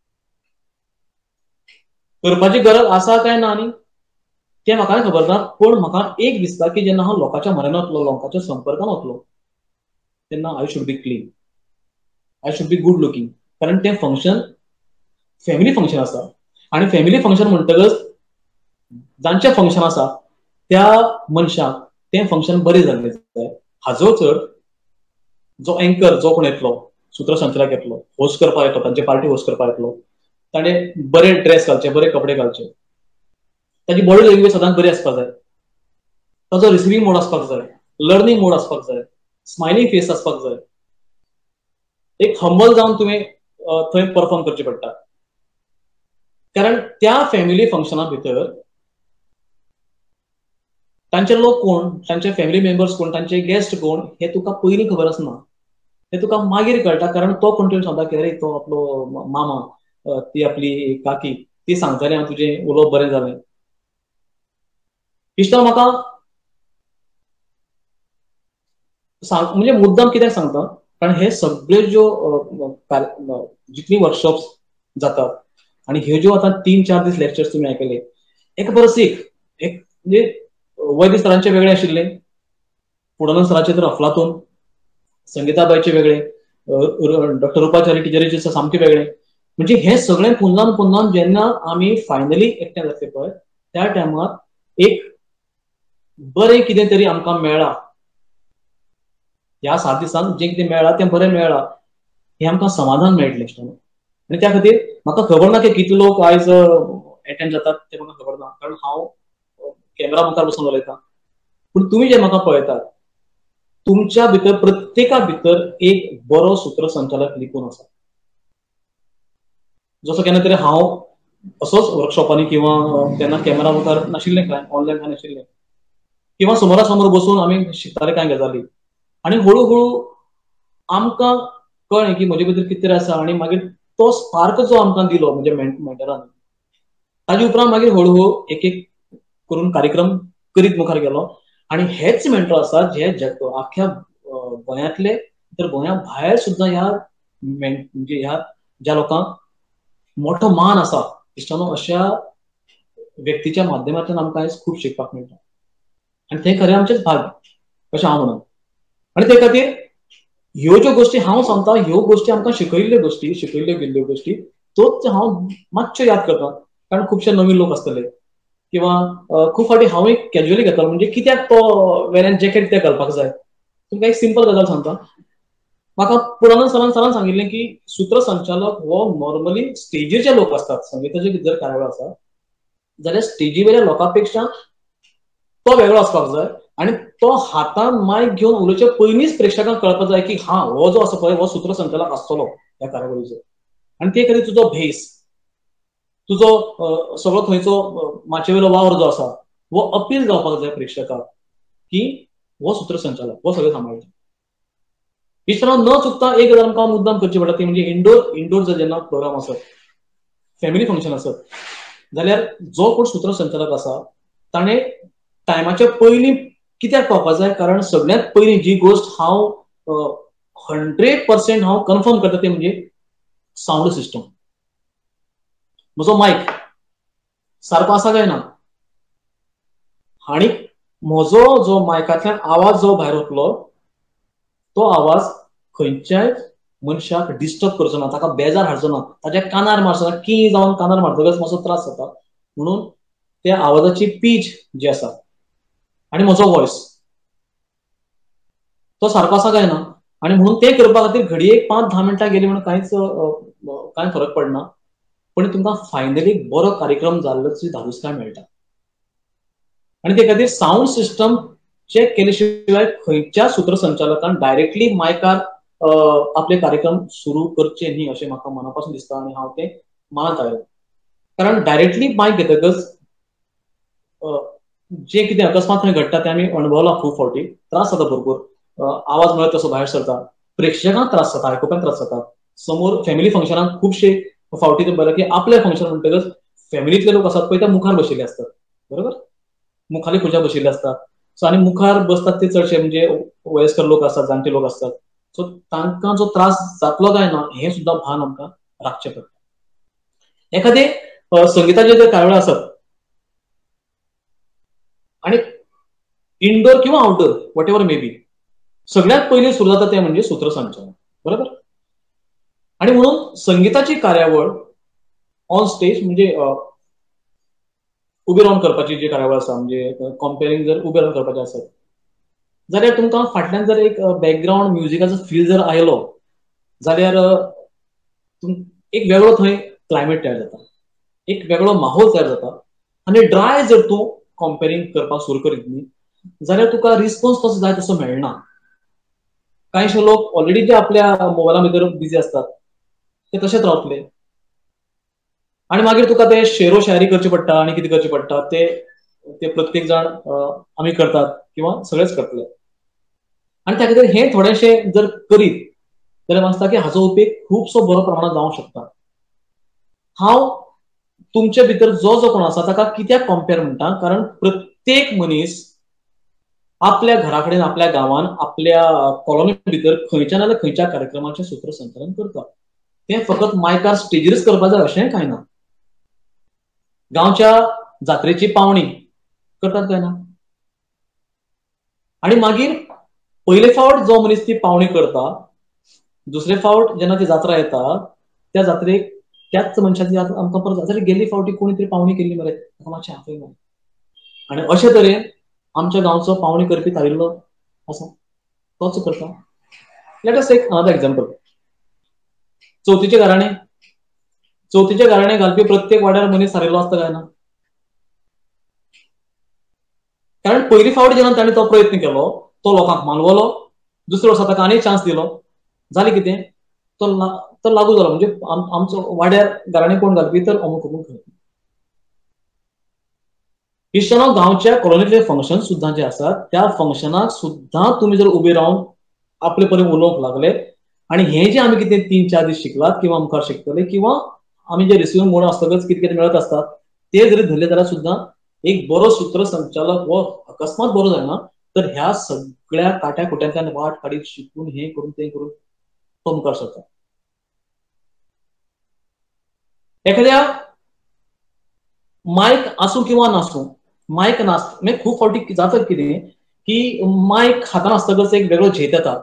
करपाची गरज आसा काय ना न्ही तें म्हाकाय खबर ना. पूण म्हाका एक दिसता की जेन्ना हांव लोकांच्या म्हऱ्यान वतलो, लोकांच्या संपर्कान वतलो तेन्ना I should be clean, I should be good looking. कारण तें फंक्शन फॅमिली फंक्शन आसा आणि फॅमिली फंक्शन म्हणटकच जांचें फंक्शन आसा त्या मनशाक तें फंक्शन बरें जाल्लें जाय. हाजो चड जो एंकर जो कोण येतलो, सूत्रसंचालक येतलो, होस्ट करपाक येतलो, तांची पार्टी होस्ट करपाक येतलो, ताणें बरे ड्रेस घालचे, बरे कपडे घालचे, ताची बॉडी लँग्वेज सदांच बरी आसपाक जाय, ताजो रिसिवींग मोड आसपाक जाय, लर्निंग मोड आसपाक जाय, स्मायलिंग फेस आसपाक जाय. एक हंबल जावन तुवें थंय परफॉर्म करचें पडटा. कारण त्या फॅमिली फंक्शना भितर तांचे लोक कोण, तांचे फॅमिली मेंबर्स कोण, तांचे गेस्ट कोण हे तुका पयलीं खबर आसना. हे तुका मागीर कळटा. कारण तो कोण सांगता की अरे तो आपलो मामा, ती आपली काकी, ती सांगताली हांव तुजें उलोवप बरें जालें. इश्टा म्हाका म्हणजे मुद्दाम कित्याक सांगता कारण हे सगळे ज्यो जितली वर्कशॉप्स जातात आणि ह्यो ज्यो आतां 3-4 दीस लेक्चर्स तुमी आयकले एक परस एक म्हणजे वैद्य सरांचे वेगळे आशिल्ले, पुडानंद सरांचे तर अफलातून, संगीताबाईचे वेगळे, डॉक्टर रुपाचारी टिचरीचे सामके वेगळे. म्हणजे हे सगळे पुन्हा पुन्हा जेन्ना आम्ही फायनली एकट्या जातले पळय त्या टायमार एक बरें कितें तरी आमकां मेळ्ळा. ह्या 7 दिसांत जें कितें मेळ्ळा तें बरें मेळ्ळा, हें आमकां समाधान मेळटलें दिसता. आनी त्या खातीर म्हाका खबर ना की कितले लोक आयज एटेंड जातात ते म्हाका खबर ना, कारण हांव कॅमेरा मुखार बसून उलयतां. पूण तुमी जे म्हाका पळयतात तुमच्या भितर प्रत्येका भितर एक बरो सूत्रसंचालक लिपून आसा. जसो केन्ना तरी हांव असोच वर्कशॉपांनी किंवा तेन्ना कॅमेरा मुखार नाशिल्लें कांय, ऑनलायन कांय नाशिल्लें, किंवा समोरासमोर बसून आमी शिकताले कांय गजाली, आनी हळू आमकां कळ्ळें की म्हजे भितर कितें तरी आसा. आनी मागीर तो स्पार्क जो आमकां दिलो म्हणजे मेंटरान, ताजे उपरांत मागीर हळू एक एक करून कार्यक्रम करीत मुखार गेलो. आनी हेच मेंटर आसा जे आख्या गोंयांतले तर गोंया भायर सुद्दां ह्या म्हणजे ह्या ज्या लोकांक मोठो मान आसा इश्टानो अशा व्यक्तीच्या माध्यमांतल्यान आमकां आयज खूब शिकपाक मेळटा. आनी ते खरें आमचेच भाग्य अशें हांव म्हणन. आनी ते खातीर ह्यो ज्यो गोश्टी हांव सांगता, ह्यो गोश्टी आमकां शिकयल्ल्यो गेल्ल्यो गोश्टी तोच हांव मातश्यो याद करता, कारण खुबशे नवीन लोक आसतले, किंवा खूब फावटी हांव एक कॅज्युअली घेतालो, म्हणजे कित्याक तो वेल्यान जॅकेट ते घालपाक जाय. तुमकां एक सिंपल गजाल सांगता. म्हाका पुरानंद सरान सांगिल्लें की सूत्रसंचालक हो नॉर्मली स्टेजीर जे लोक असतात, संगीताचे जर कार्यावळ आसा जाल्यार स्टेजी वयल्या लोकां पेक्षा तो वेगळो आसपाक जाय. आनी तो हातान मायक घेवन उलोवचे पयलींच प्रेक्षकांक कळपाक जाय की हा हो जो आसा पळय हो सूत्रसंचालक आसतलो ह्या कार्यावळीचो. आनी ते खातीर तुजो भेस, तुजो सगळो थंयचो माचे वयलो वावर जो आसा हो अपील जावपाक जाय प्रेक्षकाक की हो सूत्रसंचालक हो सगळें सांबाळटा. इश्टानो न चुकता एक गजाल आमकां मुद्दाम करची पडटा ती म्हणजे इंडोर जेन्ना प्रोग्राम आसत, फॅमिली फंक्शन आसत, जाल्यार जो कोण सूत्रसंचालक आसा ताणें टायमाच्या पयलीं कित्याक पावपाक जाय, कारण सगळ्यांत पयलीं जी गोश्ट हांव 100% हांव कन्फर्म करता ती म्हणजे साऊंड सिस्टम. म्हजो मायक सारको आसा काय ना, आनी म्हजो जो मायकांतल्यान आवाज जो भायर वतलो तो आवाज खंयच्याय मनशाक डिस्टर्ब करचो ना, ताका बेजार हाडचो ना, ताच्या कानार मारचो ना. की जावन कानार मारतकच मातसो त्रास जाता. म्हणून त्या आवाजाची पीच जी आसा आनी म्हजो वॉयस तो सारको आसा काय ना, आनी म्हणून ते करपा खातीर घडये 5-10 मिनटां गेली म्हणून कांय फरक पडना. पण तुमकां फायनली बरो कार्यक्रम जाल्लोची धाडूसकाय मेळटा. आनी ते खातीर साऊंड सिस्टम चेक केले शिवाय खंयच्या सूत्रसंचालकान डायरेक्टली मायकार आपले कार्यक्रम सुरू करचे न्ही अशें म्हाका मनापासून दिसता. आनी हांव ते मानत आयलो, कारण डायरेक्टली मायक घेतकच जे कितें अकस्मात थंय घडटा ते आमी अणभवला. खूब फावटी त्रास जाता, भरपूर आवाज मेळत तसो भायर सरता, प्रेक्षकांक त्रास जाता, आयकुप्यांक त्रास जाता. समोर फॅमिली फंक्शनाक खुबशे फावटी तुमी पळयला की आपले फंक्शन म्हणटकच फॅमिलीतले लोक आसात पळय ते मुखार बशिल्ले आसतात, बरोबर, मुखारली खुर्च्या बशिल्ले आसतात. सो आनी मुखार बसतात ते चडशे म्हणजे वयस्कर लोक आसतात, जाणटे लोक आसतात. सो तांकां जो त्रास जातलो काय ना हें सुद्दां भान आमकां राखचें पडटा. एखादे संगीताचे जे कार्यावळ आसत आनी इनडोर किंवा outdoor what ever may be, सगळ्यात पयलीं सुरू जाता तें म्हणजे सूत्रसंचालन, बरोबर. आनी म्हणून संगीताची कार्यावळ ऑन स्टेज म्हणजे उबे रावन करपाची जी कार्यावळ आसा, म्हणजे कंपेरिंग जर उबे रावन करपाचें आसत जाल्यार तुमकां फाटल्यान जर एक बॅकग्रावंड म्युझिकाचो फील जर आयलो जाल्यार एक वेगळो थंय क्लायमेट तयार जाता, एक वेगळो माहोल तयार जाता. आनी ड्राय जर तूं कंपेरिंग करपाक सुरू करीत न्ही जाल्यार तुका रिस्पॉन्स तसो जाय तसो मेळना. कांयशे लोक ऑलरेडी जे आपल्या मोबायला भितर बिजी आसतात ते तशेंच रावतले, आनी मागीर तुका ते शेरो शायरी करची पडटा आनी कितें करचें पडटा ते प्रत्येक जाण आमी करतात किंवा सगळेच करतले. आनी त्या खातीर हें थोडेशें जर करीत जाल्यार म्हाका दिसता की हाचो उपेग खुबसो बरो प्रमाणांत जावंक शकता. हांव तुमचे भितर जो कोण आसा ताका कित्याक कंपेर म्हणटा, कारण प्रत्येक मनीस आपल्या घरा कडेन, आपल्या गांवांत, आपल्या कॉलनी भितर खंयच्या ना खंयच्या कार्यक्रमाचें सूत्रसंचालन करता. तें फकत मायकार स्टेजीरच करपाक जाय अशेंय कांय ना. गांवच्या जात्रेची पावणी करतात काय ना. आणि मागीर पहिले फावट जो मनीस ती पावणी करता, दुसरे फावट जेन्ना ती जात्रा येता त्या जात्रेक त्याच मनशाची आमकां परत जात्रेक गेल्ली फावटी कोणी तरी पावणी केल्ली मरे, मातशें आपय मरे. आणि अशे तरेन आमच्या गांवचो पावणी करपी थारिल्लो आसा, तोच करता. Let us take another example. चवथीचे गाराणे. चवथीचे गाराणे घालपी प्रत्येक वाड्यार मनीस थारिल्लो आसता काय ना. कारण पयली फावट जेन्ना ताणें तो प्रयत्न केलो, तो लोकांक मानवलो, दुसरे वर्सा ताका आनी चान्स दिलो, जालें कितें, तो लागू जालो. म्हणजे आमचो वाड्यार गाराणे कोण घालपी तर अमूक अमूक घालपी. इश्टानो, गांवच्या कॉलनीतले फंक्शन सुद्दां जे आसात त्या फंक्शनाक सुद्दां तुमी जर उबे रावन आपले परीन उलोवंक लागले आणि हे जे आमी कितें 3-4 दीस शिकलात किंवा मुखार शिकतले किंवा आमी जे रिसिव्हिंग मोड आसतकच कितें कितें मेळत आसतात ते जरी धरले जाल्यार सुद्दां एक बरो सूत्रसंचालक वो अकस्मात बरो जायना तर ह्या सगळ्या काट्या कुट्यांतल्यान वाट काडीत शिकून हे करून ते करून तो मुखार सरता. एखाद्या मायक आसूं किंवा नासूं, मायक म्हणजे खूब फावटी जाता कितें की मायक हातान आसतकच एक वेगळो झेत येता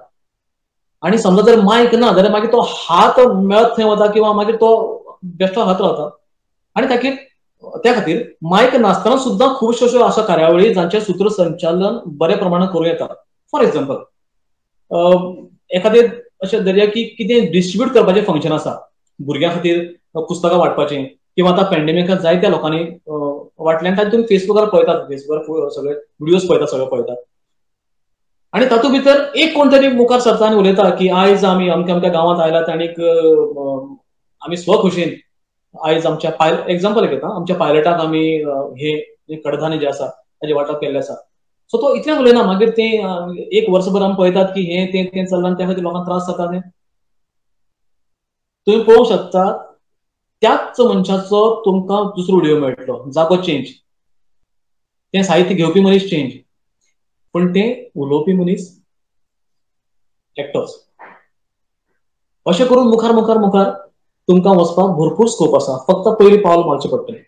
आणि समजा जर मायक ना जाल्यार मागीर तो हात मेळत थंय वता किंवा मागीर तो बेश्टो हात रावता. आणि त्या खातीर मायक नासतना सुद्दां खुबश्यो अश्यो अशा कार्यावळी जांचें सूत्रसंचालन बऱ्या प्रमाणात करूं येता. फॉर एक्झाम्पल एखादें अशें धरया की कितें डिस्ट्रिब्यूट करपाचें फंक्शन आसा, भुरग्यां खातीर पुस्तकां वाटपाचें किंवा आतां पॅन्डेमिकांत जायत्या लोकांनी वाटल्यान तांचे तुमी फेसबुकार पळयतात, फेसबुकार सगळे व्हिडियोज पळयतात, सगळे पळयतात. आणि तातूंत भितर एक कोण तरी मुखार सरता आनी उलयता की आयज आमी अमक्या अमक्या गांवांत आयल्यात आनीक आमी स्वखुशीन आयज आमच्या एक्झाम्पल घेता, आमच्या पायलटाक आमी हे कडधान्य जे आसा ताजे वांटप केल्लें आसा. सो तो इतलें उलयना, मागीर तें एक वर्सभर आमी पळयतात की हें तें चल्लां आनी त्या खातीर लोकांक त्रास जाता. तें तुम्ही पळोवंक शकता त्याच मनशाचो तुमकां दुसरो व्हिडिओ मेळटलो, जागो चेंज, तें साहित्य घेवपी मनीस चेंज, पण तें उलोवपी मनीस एकटोच. अशें करून मुखार मुखार मुखार तुमकां वचपाक भरपूर स्कोप आसा, फक्त पयलीं पावल मारचें पडटलें.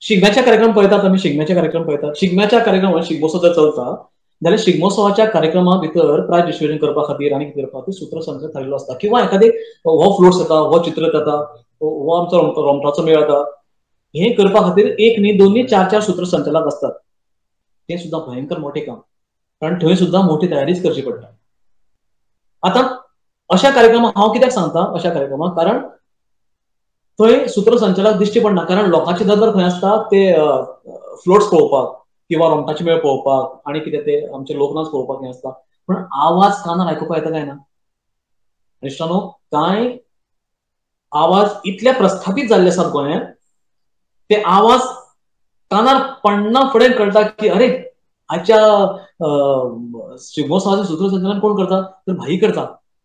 शिगम्याचे कार्यक्रम पळयतात आमी, शिगम्याचे कार्यक्रम पळयतात. शिगम्याच्या कार्यक्रमात शिगमोत्सव जर चलता जाल्यार शिगमोत्सवाच्या कार्यक्रमा भितर प्रायज डिस्ट्रिब्युशन करपा खातीर आनी कितें करपा खातीर सूत्रसंचालक थारिल्लो आसता. किंवा एखादे हो फ्लोट्स येता, हो चित्ररथ येता, हो आमचो रोमटाचो मेळ येता, हे करपा खातीर एक न्ही 2 न्ही 4 सूत्रसंचालक आसतात. ते सुद्दां भयंकर मोठें काम, कारण थंय सुद्दां मोठी तयारीच करची पडटा. आतां अशा कार्यक्रमाक हांव कित्याक सांगता, अशा कार्यक्रमाक कारण थंय सूत्रसंचालक दिश्टी पडना, कारण लोकांची नदर खंय आसता ते फ्लोट्स पळोवपाक किंवा रोमटाचे मेळ पळोवपाक आनी कितें ते आमचे लोकनाच पळोवपाक हें आसता. पण आवाज कानार आयकुपा येता काय ना. इश्टानो, कांय आवाज इतले प्रस्थापीत जाल्ले आसात गोंयांत, ते आवाज कानार पडना फुडें कळटा की अरे आजच्या शिगमोत्सवाचें सूत्रसंचालन कोण करता तर भाई करता.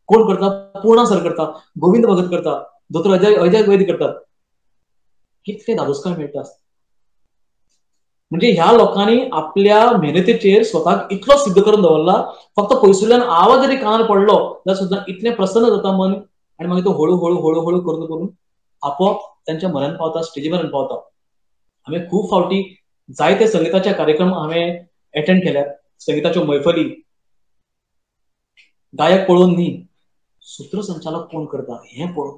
कोण करता? पूर्णा सर करता, गोविंद भगत करता, दोतोर अजय वैद करतात. कितले धादोसकाय मेळटा. म्हणजे ह्या लोकांनी आपल्या मेहनतीचेर स्वताक इतलो सिद्ध करून दवरला, फक्त पयसुल्यान आवाज जरी कानार पडलो जाल्यार सुद्दां इतलें प्रसन्न जाता मन, आनी मागीर तो हळू हळू हळू हळू करून करून आपोआप त्यांच्या मनान पावता, स्टेजी मेरेन पावता. हांवें खूब फावटी जायते संगीताचे कार्यक्रम हांवें एटेंड केल्यात, संगीताच्यो मैफली. गायक पळोवन न्ही, सूत्रसंचालक कोण करता हें पळोवन.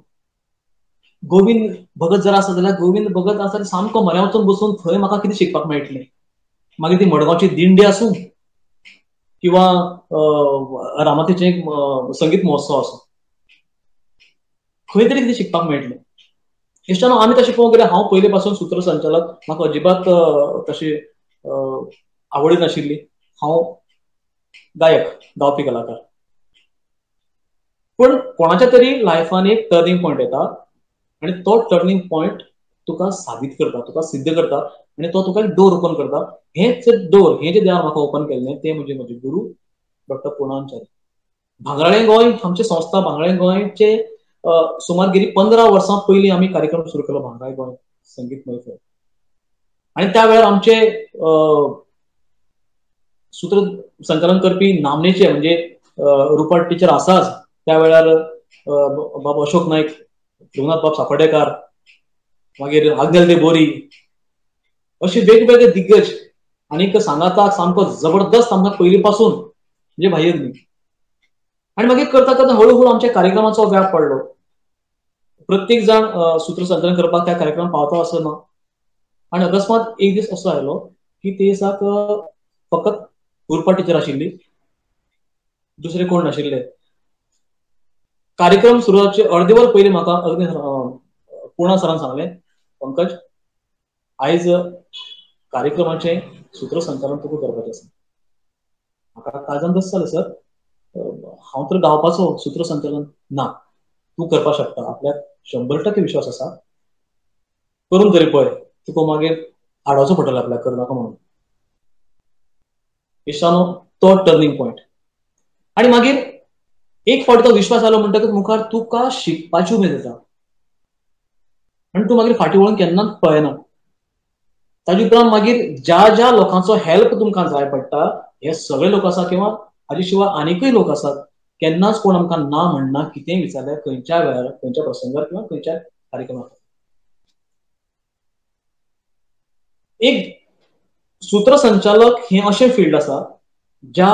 गोविंद भगत जर आसा जाल्यार गोविंद भगत आसा सामको म्हऱ्या वचून बसून थंय म्हाका कितें शिकपाक मेळटलें. मागीर ती मडगांवची दिंडी आसूं किंवा रामातीचें एक संगीत महोत्सव आसूं, खंय तरी कितें शिकपाक मेळटलें. इश्टानो, आमी तशें पळोवंक गेल्यार हांव पयलीं पासून सूत्रसंचालक म्हाका अजिबात तशी आवड नाशिल्ली. हांव गायक, गावपी कलाकार. पण कोणाच्या तरी लायफान एक टर्निंग पॉयंट येता आनी तो टर्निंग पॉयंट तुका साबीत करता, तुका सिद्ध करता आनी तो तुका एक डोर ओपन करता. हेच डोर, हे जे देवान म्हाका ओपन केल्लें तें म्हणजे म्हजे गुरू डॉक्टर पूर्णाचार्य. भांगराळे गोंय आमची संस्था, भांगराळे गोंयचे सुमार गेली 15 वर्सां पयलीं आमी कार्यक्रम सुरू केलो, भांगराळे गोंय संगीत मैफल. आनी त्या वेळार आमचे सूत्रसंचालन करपी नामनेचे म्हणजे रुपट टिचर आसाच, त्या वेळार बाब अशोक नायक, रघुनाथ बाब सापडेकार, मागीर आग्नेल दे बोरी असे वेगवेगळे दिग्गज आणि सांगाता सामको जबरदस्त आमकां पयली पासून म्हणजे भायर न्ही. आणि मागीर करता करता हळूहळू आमच्या कार्यक्रमाचो व्याप पडलो. प्रत्येक जण सूत्रसंचालन करपाक त्या कार्यक्रमाक पावता असो ना. आणि अकस्मात एक दीस असो आयलो की ते दिसाक फकत उर्पा टिचर आशिल्ली, दुसरे कोण नाशिल्ले. कार्यक्रम सुरू जावचे अर्दे वर पयलीं म्हाका पूर्णा सरान सांगलें, पंकज आयज कार्यक्रमाचें सूत्रसंचालन तुका करपाचें आसा. म्हाका काळजान दस जालें, सर हांव तर गावपाचो सूत्रसंचालन ना, तूं करपाक शकता, आपल्याक 100% विश्वास आसा, करून तरी पळय, तुका मागीर आडोवचो पडटलो आपल्याक करनाका म्हणून. इश्टानो तो टर्निंग पॉयंट. आणि मागीर एक फावट तो विश्वास आलो म्हणटकच मुखार तुका शिकपाची उमेद येता आनी तूं मागीर फाटीं वळून केन्नाच पळयना. ताजे उपरांत मागीर ज्या ज्या लोकांचो हेल्प तुमकां जाय पडटा, हे सगळे लोक आसा किंवा हाजे शिवाय आनीकय लोक आसात, केन्नाच कोण आमकां ना म्हणना कितेंय विचारल्यार, खंयच्या वेळार, खंयच्या प्रसंगार किंवा खंयच्या कार्यक्रमाक. एक सूत्रसंचालक हे अशें फील्ड आसा ज्या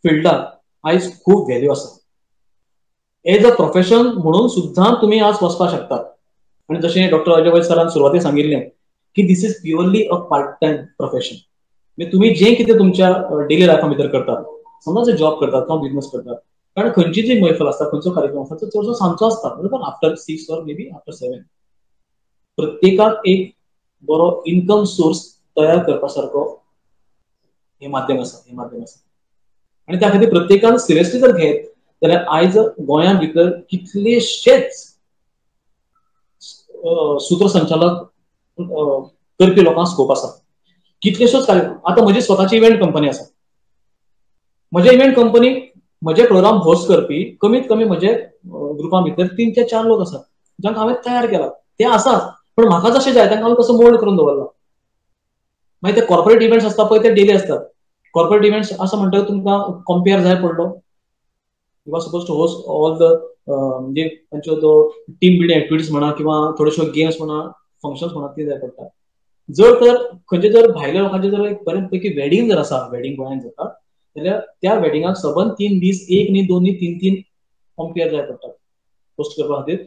फिल्डाक आयज खूब व्हॅल्यू आसा. एज अ प्रोफेशन म्हणून सुद्दां तुमी आज वचपाक शकतात. आणि जशें डॉक्टर अजय वैद्य सरान सुरवातेक सांगिल्लें की this is purely a part time profession. म्हणजे तुम्ही जे कितें तुमच्या डेली लायफा भितर करतात, समजा जॉब करतात किंवा बिझनेस करतात, कारण खंयची जी मैफल आसता, खंयचो कार्यक्रम आसता, तो चडसो सांजचो आसता, बरोबर, आफ्टर 6 और मे बी आफ्टर 7. प्रत्येकाक एक बरो इन्कम सोर्स तयार करपा सारको हे माध्यम आसा. आणि त्या खातीर प्रत्येकान सिरियसली जर घेत जाल्यार आयज गोंया भितर कितलेशेच सूत्रसंचालक करपी लोकांक स्कोप आसा. कितलेशेच आता म्हजी स्वताची इव्हेंट कंपनी आसा. म्हज्या इव्हेंट कंपनीक म्हजे प्रोग्राम होस्ट करपी कमीत कमी म्हजे ग्रुपां भितर 3 ते 4 लोक आसात, जांकां हांवें तयार केला. ते आसात, पण म्हाका जशें जाय तांकां हांवें तसो मोल्ड करून दवरला. मागीर ते कॉर्पोरेट इव्हेंट्स आसता पळय ते डेली आसतात. कॉर्पोरेट इव्हेंट्स असं म्हणटकीर तुमकां कंपेयर जाय पडलो. You are suppose to host all the म्हणजे तांच्यो तो टीम बिल्डिंग एक्टिविटीज म्हणा किंवा थोड्योश्यो गेम्स म्हणा, फंक्शन्स म्हणा, ते जाय पडटा. जर तर खंयचे जर भायल्या लोकांचे जर एक बऱ्यापैकी वेडिंग जर आसा, वेडिंग गोंयांत जाता, जाल्यार त्या वेडिंगाक सबंद 3 दीस, 1 न्ही 2 न्ही 3 कंपेयर जाय पडटात. होस्ट करपा खातीर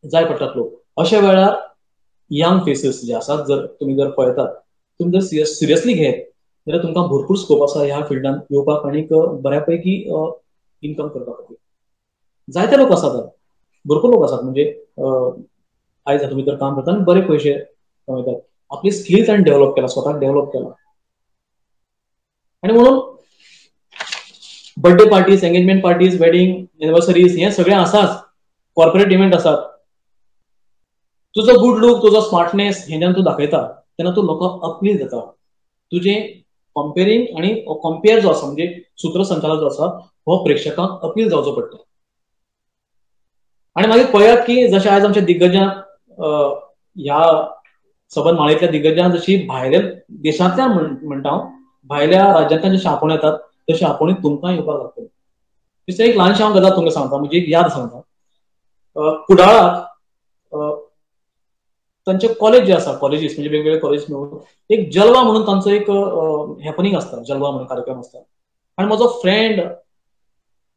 जाय पडटात लोक. अशा वेळार यंग फेसीस जे आसात, जर तुम्ही जर पळयतात, तुम्ही जर सिरियसली घेत जाल्यार तुमकां भरपूर स्कोप आसा ह्या फिल्डान येवपाक आणि बऱ्यापैकी इन्कम करपा खातीर. जायते लोक आसात, भरपूर लोक आसात, म्हणजे आयज हातूंत भितर काम करता आनी बरे पयशे कमयतात. आपली स्किल्स आनी डेव्हलप केला, स्वताक डेव्हलप केला. आणि म्हणून birthday parties, engagement parties, wedding anniversaries हे सगळे आसात, कॉर्पोरेट इव्हेंट आसात. तुजो गुड लूक, तुजो स्मार्टनेस हेच्यान तूं दाखयता तेन्ना तूं लोकांक अपील जाता. तुजें कंपेरिंग आणि कंपेयर जो आसा, म्हणजे सूत्रसंचालक जो आसा, हो प्रेक्षकांक अपील जावचो पडटा. आणि मागीर पळयात की जशें आयज आमच्या दिग्गजां ह्या सबंद माळेंतल्या दिग्गजां जशी भायल्या देशांतल्यान म्हणटा, भायल्या राज्यांतल्यान जशें आपूण येतात तशें आपुणूय तुमकां येवपाक लागतलें. दिसता एक ल्हानशी हांव गजाल तुमकां सांगता, म्हणजे एक याद सांगता. कुडाळाक तांचे कॉलेज जे आसा, कॉलेजीस म्हणजे वेगवेगळे कॉलेज मेळून एक जलवा म्हणून तांचो एक हॅपनिंग आसता, जलवा म्हणून कार्यक्रम आसता. आनी म्हजो फ्रेंड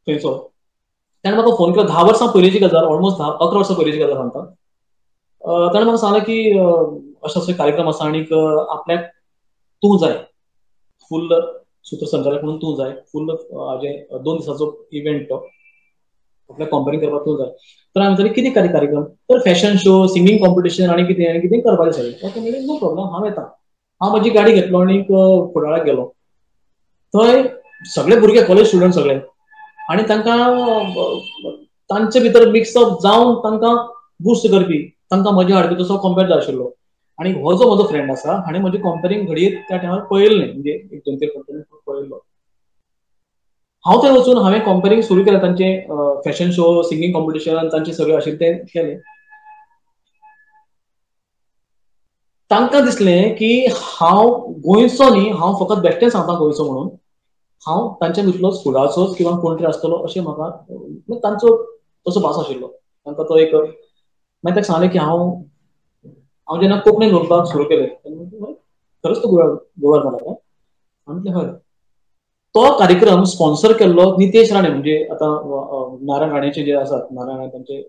थंयचो, ताणें म्हाका फोन केलो. 10 वर्सां पयलींची गजाल, ऑलमोस्ट 11 वर्सां पयलींची गजाल सांगता. ताणें म्हाका सांगलें की अशे अशे कार्यक्रम आसा आनी आपल्याक तूं जाय, फूल सूत्रसंचालक म्हणून तूं जाय, फूल हाजे 2 दिसाचो इव्हेंट तो, आपल्याक कंपेरिंग करपाक तूं जाय. तर हांवें विचारलें कितें कार्यक्रम? तर फॅशन शो, सिंगींग कॉम्पिटिशन आनी कितें करपाचें सगळें. ओके म्हणजे नो प्रॉब्लम, हांव येता. हांव म्हजी गाडी घेतलो आनी कुडाळाक गेलो. थंय सगळे भुरगे, कॉलेज स्टुडंट सगळे, आनी तांकां तांचे भितर मिक्सअप जावन तांकां बुस्ट करपी, तांकां मजा हाडपी तसो कंपेयर जाय आशिल्लो. आनी हो जो म्हजो फ्रेंड आसा, हाणें म्हजें कंपेरिंग घडये त्या टायमार पळयल्लें, म्हणजे एक 2-3 फावटी पळयल्लो. हांव थंय वचून हांवें कंपेरिंग सुरू केलें. तांचे फॅशन शो, सिंगींग कॉम्पिटिशन, तांचे सगळें आशिल्लें तें केलें. तांकां दिसलें की हांव गोंयचो न्ही, हांव फकत बेश्टें सांगता गोंयचो म्हणून, हांव तांच्या भितरलो कुडाळचोच किंवा कोण तरी आसतलो अशें म्हाका तांचो तसो भास आशिल्लो. तांकां तो एक, मागीर ताका सांगलें की हांव हांव जेन्ना कोंकणीन उलोवपाक सुरू केलें तेन्ना खरंच तो गोवा जाला काय हांवें म्हटलें हय. तो कार्यक्रम स्पॉन्सर केल्लो नितेश राणे म्हणजे आता नारायण राणेचे जे आसात नारायण राणे तांचे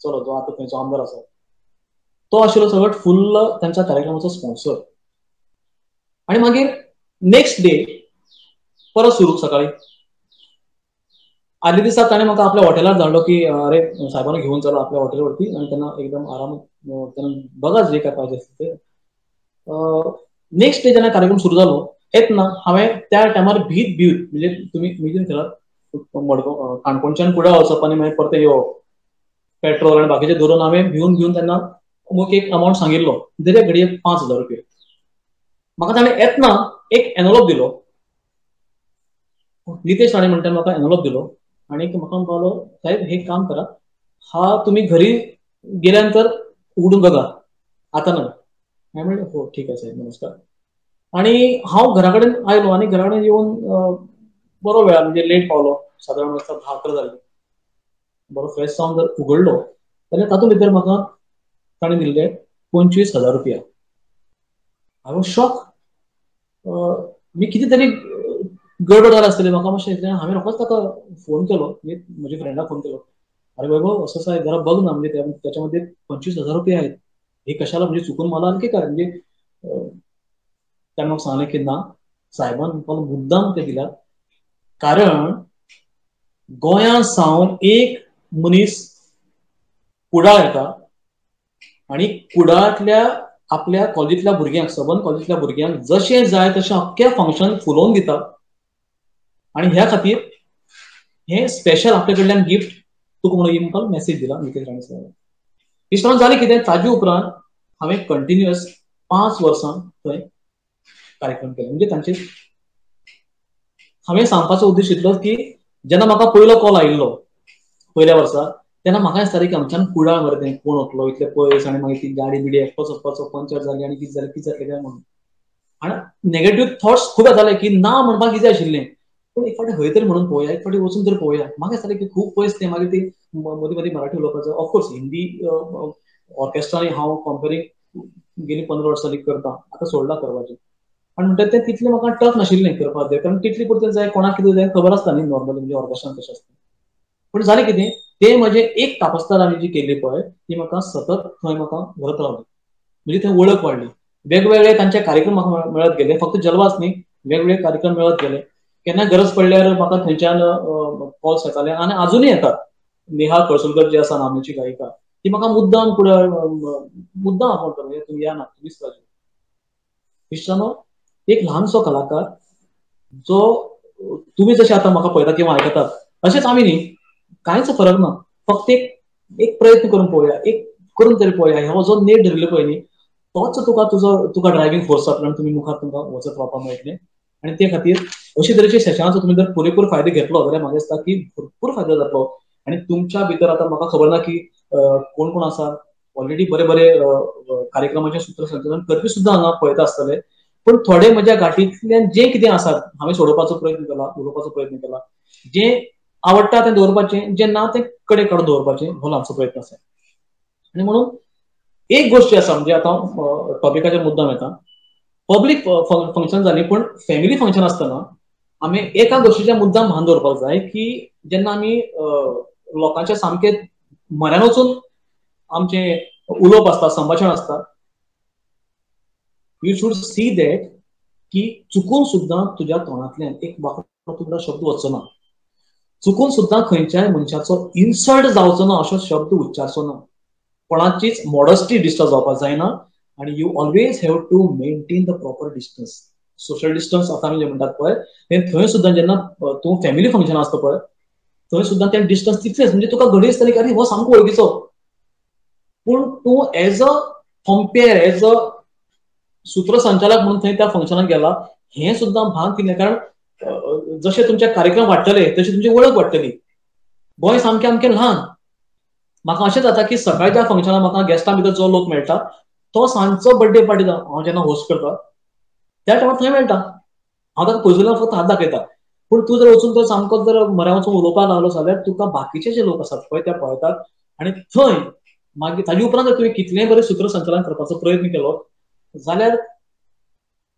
चलो जो आता थंयचो आमदार आसा तो आशिल्लो सगळ्यात फुल्ल त्यांच्या कार्यक्रमाचो स्पॉन्सर. आणि मागीर नेक्स्ट डे परत सुरू सकाळी आदल्या दिसा ताणें म्हाका आपल्या हॉटेलार धाडलो की अरे साहेबांना घेऊन चला आपल्या हॉटेलवरती आणि त्यांना एकदम आराम त्यांना बघा जे काय पाहिजे असतं ते. नेक्स्ट डे जेन्ना कार्यक्रम सुरू जालो येतना हांवें त्या टायमार भीत म्हणजे तुम्ही इमेजीन करात काणकोणच्यान कुडाळ वचप आनी मागीर परत येवप पेट्रोल आनी बाकीचे धरून हांवें भिवन तेन्ना अमूक एक अमावंट सांगिल्लो दर्या घडये 5,000 रुपया. म्हाका ताणें येतना एक एनवलप दिलो नितेश राणे म्हणटा म्हाका एनवलप दिलो आणि म्हाका म्हणपालो साहेब हे काम करा हा तुम्ही घरी गेल्यानंतर उघडून बघा आता ना. हांवें म्हणलें हो ठीक आहे साहेब नमस्कार. आणि हांव घरा कडेन आयलो आनी घरा कडेन येवन बरो वेळार म्हणजे लेट पावलो सादारण वाजता 10-11 जाली. बरो फ्रेश जावन जर उगडलो जाल्यार तातूंत भितर म्हाका ताणें दिल्ले 25,000 रुपया. हांव शॉक. मी कितें तरी गडबड जाला आसतली म्हाका मातशें हांवें रोखडोच ताका फोन केलो म्हज्या फ्रेंडाक फोन केलो अरे वैभव असं साहेब जरा बघ ना म्हणजे त्याच्यामध्ये 25,000 रुपये आहेत हे कशाला म्हणजे चुकून मला आणखी काय म्हणजे त्याने म्हाका सांगलें की ना साहेबान म्हाका मुद्दाम ते दिल्यात कारण गोंयां सावन एक मनीस कुडाळ येता आणि कुडाळांतल्या आपल्या कॉलेजीतल्या भुरग्यांक सबंद कॉलेजीतल्या भुरग्यांक जशें जाय तशें अख्खें फंक्शन फुलोवन दिता आणि ह्या खातीर हे स्पेशल आपल्या कडल्यान गिफ्ट तुका म्हणून म्हाका मेसेज दिला नितेश राणे साहेब. इश्टान जालें कितें ताजे उपरांत हांवें कंटिन्युअस 5 वर्सां थंय कार्यक्रम केले म्हणजे तांचे हांवें सांगपाचो उद्देश इतलोच की जेन्ना म्हाका पयलो कॉल आयिल्लो पयल्या वर्सा तेन्ना म्हाका दिसतालें की आमच्यान कुडाळ मरे तें कोण वतलो इतले पयस आनी मागीर ती गाडी बिडी एकटोच वचपाचो पंचर जाली आनी कितें जालें काय म्हणून आनी नेगेटिव्ह थॉट्स खूब येताले की ना म्हणपाक इजी आशिल्लें पूण एक फावटी खंय तरी म्हणून पळोवया एक फावटी वचून तरी पळोवया. म्हाका दिसतालें की खूब पयस तें मागीर ती मदीं मदीं मराठी उलोवपाचो ऑफकोर्स हिंदी ऑर्केस्ट्रांनी हांव कंपेरींग गेली 15 वर्सां करता आतां सोडला करपाचें आनी म्हणटा तें तितलें म्हाका टफ नाशिल्लें करपाक जाय कारण तितली पुरतें जाय कोणाक कितें जाय खबर आसता न्ही नॉर्मली म्हणजे ऑर्केस्ट्रान कशें आसता. पूण जालें कितें तें म्हजें एक तापस्तार जी केल्ली पळय ती म्हाका सतत थंय म्हाका व्हरत रावली म्हणजे थंय वळख वाडली. वेगवेगळे तांचे कार्यक्रम म्हाका मेळत गेले फक्त जलवास न्ही वेगवेगळे कार्यक्रम मेळत गेले. केन्ना गरज पडल्यार म्हाका थंयच्यान कॉल्स येताले आनी अजूनय येतात. नेहा कळसुलकर जी आसा नामनेची गायिका ती म्हाका मुद्दाम मुद्दाम आपणता म्हणजे तुम्ही या ना तुम्हीच पाहिजे. इश्टानो एक ल्हानसो कलाकार जो तुम्ही जसे आता म्हाका पळयता किंवा आयकतात अशेंच आमी न्ही कांयच फरक ना फक्त एक प्रयत्न करून पळोवया एक करून तरी पळोवया हो जो नेट धरलो पळय न्ही तोच तुका ड्रायव्हिंग फोर्स जातलो तुमी मुखार तुमकां वचत रावपाक मेळटलें. आणि ते खातीर अशे तरेचे सेशनाचो तुम्ही जर पुरेपूर फायदो घेतलो जाल्यार म्हाका दिसता की भरपूर फायदो जातलो. आणि तुमच्या भितर आता म्हाका खबर ना की कोण कोण आसा ऑलरेडी बरे बरे कार्यक्रमाचे सूत्रसंचालन करपी सुद्दां हांगा पळयता आसतले पूण थोडे म्हज्या गाठींतल्यान जे कितें आसात हांवें सोडोवपाचो प्रयत्न केला उलोवपाचो प्रयत्न केला जें आवडटा तें दवरपाचें जें ना तें कडेन काडून दवरपाचें हो ल्हानसो प्रयत्न आसा. आनी म्हणून एक गोष्ट आसा म्हणजे आतां टॉपिकाचेर मुद्दाम येता पब्लीक फंक्शन जाली पूण फॅमिली फंक्शन आसतना आमी एका गोष्टीच्या मुद्दाम भान दवरपाक जाय की जेन्ना आमी लोकांचे सामके म्हऱ्यान वचून आमचें उलोवप आसता संभाशण आसता यू शूड सी दॅट की चुकून सुद्दां तुज्या तोंडांतल्यान एक वाकडो तुका शब्द वचचो ना चुकून सुद्दां खंयच्याय मनशाचो इन्सल्ट जावचो ना असो शब्द उच्चारचो ना कोणाचीच मॉडस्टी डिस्टर्ब जावपाक जायना आणि you always have to maintain the proper distance social distance आता आमी जे म्हणटात पळय ते थंय सुद्दां जेन्ना तूं फॅमिली फंक्शन आसता पळय थंय सुद्दां तें डिस्टन्स तितलेंच म्हणजे तुका घडये दिसतलें की अरे हो सामको वळखीचो पूण तूं as a compere as a सूत्रसंचालक म्हणून थंय त्या फंक्शनाक गेला हें सुद्दां भान दिलें कारण जशे तुमचे कार्यक्रम वाडटले तशी तुमची वळख वाडटली. गोंय सामकें आमकें ल्हान म्हाका अशें जाता की सकाळच्या फंक्शनाक म्हाका गेस्टां भितर जो लोक मेळटा तो सांजचो बर्थडे पार्टी हांव जेन्ना होस्ट करता त्या टायमार थंय मेळटा हांव ताका पयसुल्ल्यान फक्त हात दाखयता पूण तूं जर वचून तर सामको जर म्हऱ्या वचून उलोवपाक लागलो जाल्यार तुका बाकीचे जे लोक आसात पळय ते पळयतात आनी थंय मागीर ताजे उपरांत जर तुवें कितलेंय बरें सूत्रसंचालन करपाचो प्रयत्न केलो जाल्यार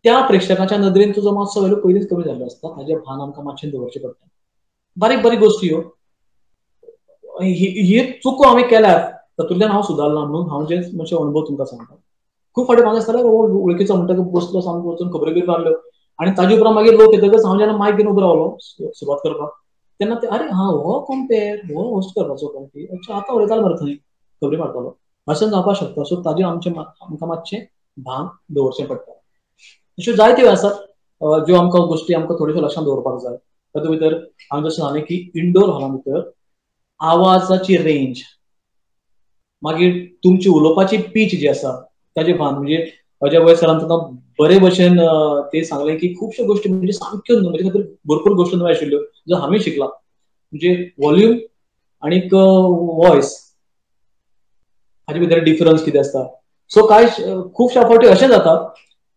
त्या प्रेक्षकाच्या नदरेन तुजो मातसो वेल्यू पयलींच कमी जाल्लो आसता. हाजें भान आमकां मातशें दवरचें पडटा. बारीक बारीक गोश्टी ह्यो ही चुको हांवें केल्यात तातूंतल्यान हांव सुदारला म्हणून हांव जे म्हजे अनुभव तुमकां सांगता. खूब फावटी म्हाका दिसतालें वळखीचो म्हणटकीर बसलो सामको वचून खबरो बी मारल्यो आनी ताजे उपरांत मागीर लोक येतकच हांव जेन्ना मायक घेवन उबो रावलो सुरवात करपाक तेन्ना ते अरे हा हो कॉम्पेर हो होस्ट करपाचो कोण अच्छा आतां उलयतालो मरे थंय खबरी मारतालो अशें जावपाक शकता. सो ताजें आमकां मातशें भान दवरचें पडटा. अश्यो जायत्यो आसात ज्यो आमकां गोश्टी आमकां थोड्योश्यो लक्षांत दवरपाक जाय. तातूंत भितर हांवें जशें सांगलें की इंडोर हॉला भितर आवाजाची रेंज मागीर तुमची उलोवपाची पीच जी आसा ताजें भान म्हणजे अजय वैस सरान तुका बरे भशेन ते सांगलें की खुबश्यो गोश्टी म्हणजे सामक्यो म्हजे खातीर भरपूर गोश्टी नव्यो आशिल्ल्यो ज्यो हांवें शिकला. म्हणजे व्हॉल्यूम आनीक वॉयस हाजे भितर डिफरन्स कितें आसता. सो कांय खुबश्या फावटी अशें जाता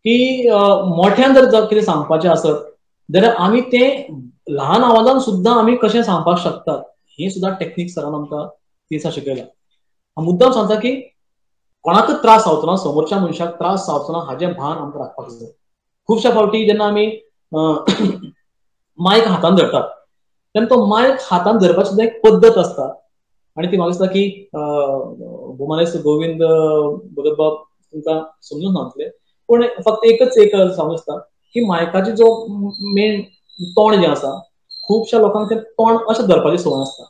की मोठ्यान जर कितें सांगपाचें आसत जाल्यार आमी तें ल्हान आवाजान सुद्दां आमी कशें सांगपाक शकतात हें सुद्दां टॅक्नीक सरान आमकां ती दिसा शिकयलां. हांव मुद्दाम सांगता की कोणाकच त्रास जावचो ना समोरच्या मनशाक त्रास जावचो ना हाजें भान आमकां राखपाक जाय. खुबश्या फावटी जेन्ना आमी मायक हातान धरतात तेन्ना तो मायक हातान धरपाची सुद्दां एक पद्दत आसता आनी ती म्हाका दिसता की भोमानेस्त गोविंद भगत बाब तुमकां समजून सांगतले पूण फक्त एकच एक सांगूं दिसता की मायकाची जो मेन तोंड जें आसा खुबश्या लोकांक तें तोंड अशें धरपाची संवय आसता.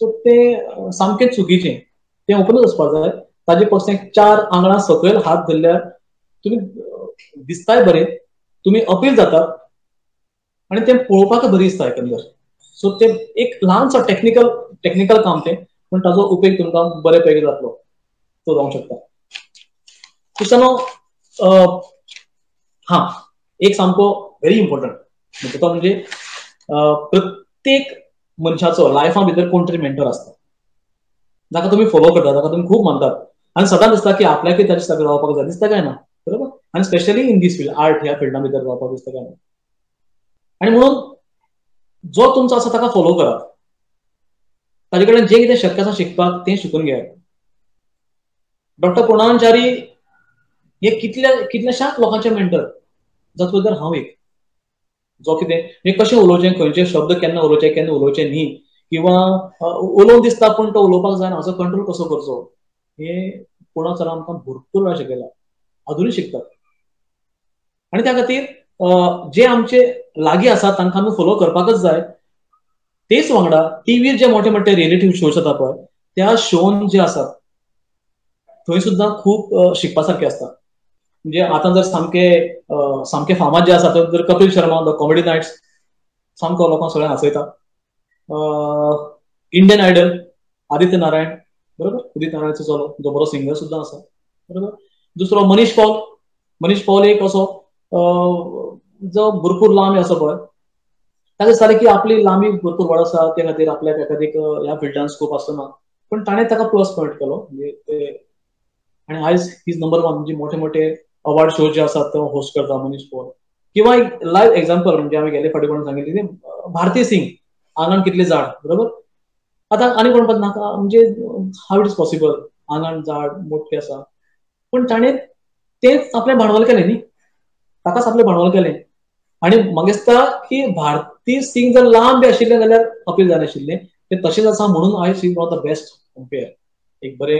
सो तें सामकें चुकीचें. तें ओपनूच आसपाक जाय. ताजे परसेंट 4 आंगळां सकयल हात धरल्यार तुमी दिसताय बरें तुमी अपील जातात आनी तें पळोवपाक बरी दिसता एकंदर. सो तें एक ल्हानसो टेक्निकल काम तें पूण ताजो उपेग तुमकां बरे पैकी जातलो तो जावंक शकता. कुसनो हा एक सामको व्हेरी इम्पॉर्टंट तो म्हणजे प्रत्येक मनशाचो लायफा भितर कोण तरी मेंटर आसता जाका तुमी फॉलो करतात जाका तुमी खूब मानतात आनी सदांच दिसता की आपल्याकय ताचे सगळें जावपाक जाय दिसता काय ना बरोबर. आनी specially in these field art ह्या फिल्डा भितर जावपाक दिसता काय ना. आनी म्हणून जो तुमचो आसा ताका फॉलो करात. ताजे कडेन जें कितें शक्य आसा शिकपाक तें शिकून घेयात. डॉक्टर पूर्णानंद हे कितल्याशाच लोकांचे मेंटर जातूंत भितर हांव एक. जो कितें कशें उलोवचें खंयचे शब्द केन्ना उलोवचे न्ही किंवा उलोवन दिसता पूण तो उलोवपाक जायना असो कंट्रोल कसो करचो हे पूर्ण सरान आमकां भरपूर वेळा शिकयलां अजुनूय शिकतात. आनी त्या खातीर जे आमचे लागीं आसात तांकां आमी फॉलो करपाकच जाय. तेच वांगडा टीव्हीर जे मोठे मोठे रिएलिटी शोज जाता पळय त्या शोन जे आसात थंय सुद्दां खूब शिकपा सारकें आसता. म्हणजे आतां जर सामके फामाद जे आसा जर Kapil Sharma the comedy nights सामको लोकांक सगळ्यांक हसयता. इंडियन आयडल आदित्य नारायण बरोबर उदीत नारायणचो चलो जो बरो सिंगर सुद्दां आसा बरोबर. दुसरो मनीश पौल एक असो जो भरपूर लांब आसा पळय ताका दिसतालें की आपली लांबी भरपूर व्हड आसा त्या खातीर आपल्याक एकादीक ह्या फिल्डान स्कोप आसना पूण ताणें ताका प्लस पॉयंट केलो म्हणजे आनी आयज इज नंबर 1 म्हणजे मोठे मोठे अवॉर्ड शो जे आसात ते होस्ट करता मनीश पौल. किंवा एक लायव्ह एक्झाम्पल म्हणजे आमी गेले फाटी कोण सांगितली भारती सिंग आंगण कितले जाड बरोबर. आतां आनी कोण नाका म्हणजे हाव इट इज पॉसिबल आंगण जाड मोठे आसा पूण ताणें तेच आपलें भांडवल केलें न्ही ताकाच आपलें भांडवल केलें. आनी म्हाका दिसता की भारती सिंग जर लांब बी आशिल्लें जाल्यार अपील जायनाशिल्लें तें तशेंच आसा म्हणून आयज she one of the best compere एक बरे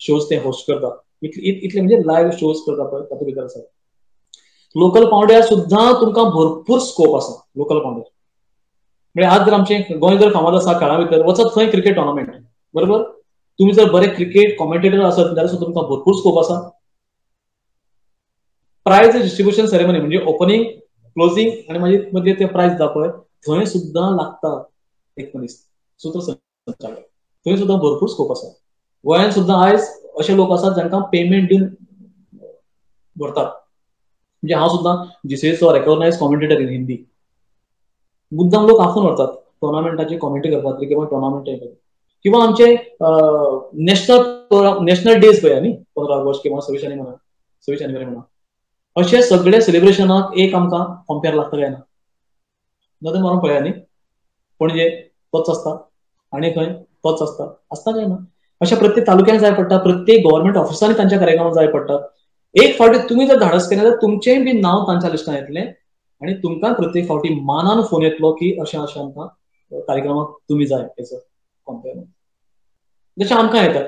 शोज ते होस्ट करता इतले म्हणजे लायव्ह शोज करता पळय तातूंत भितर आसा. लोकल पावंड्यार सुद्दां तुमकां भरपूर स्कोप आसा. लोकल पावंड्यार म्हणजे आज जर आमचें गोंय जर फामाद आसा खेळा भितर वचत थंय क्रिकेट टोर्नामेंट बरोबर. तुमी जर बरे क्रिकेट कॉमेंटेटर आसत जाल्यार सुद्दां तुमकां भरपूर स्कोप आसा. प्रायज डिस्ट्रिब्युशन सेरेमनी म्हणजे ओपनिंग क्लोजिंग आनी मागीर मदीं ते प्रायज दिता पळय थंय सुद्दां लागता एक मनीस सूत्रसंचालक थंय सुद्दां भरपूर स्कोप आसा. गोंयांत सुद्दां आयज अशे लोक आसात जांकां पेमेंट दिवन व्हरतात. म्हणजे हांव सुद्दां जीसीएचो रेकॉग्नायज कॉमेंटेटर इन हिंदी मुद्दाम लोक आफून व्हरतात टोर्नामेंटाची कॉमेंट्री करपाक किंवा टोर्नामेंट किंवा आमचे नॅशनल डेज पळया न्ही 15 ऑगस्ट किंवा 26 जानेवारी म्हणा अशे सगळे सेलिब्रेशनाक एक आमकां कंपेर लागता काय ना नदर मारून पळया न्ही पणजे तोच आसता आनी खंय तोच आसता काय ना. अशा प्रत्येक तालुक्यात जाय पडटा, प्रत्येक गव्हर्नमेंट ऑफिसांनी तांच्या कार्यक्रमांक जाय पडटा. एक फावटी तुम्ही जर धाडस केलें जाल्यार तुमचेय बी नांव तांच्या लिस्टान येतलें आनी तुमकां प्रत्येक फावटी मानान फोन येतलो की अशें अशें आमकां कार्यक्रमाक तुम्ही जाय एज अ कंपेअर. जशें आमकां येता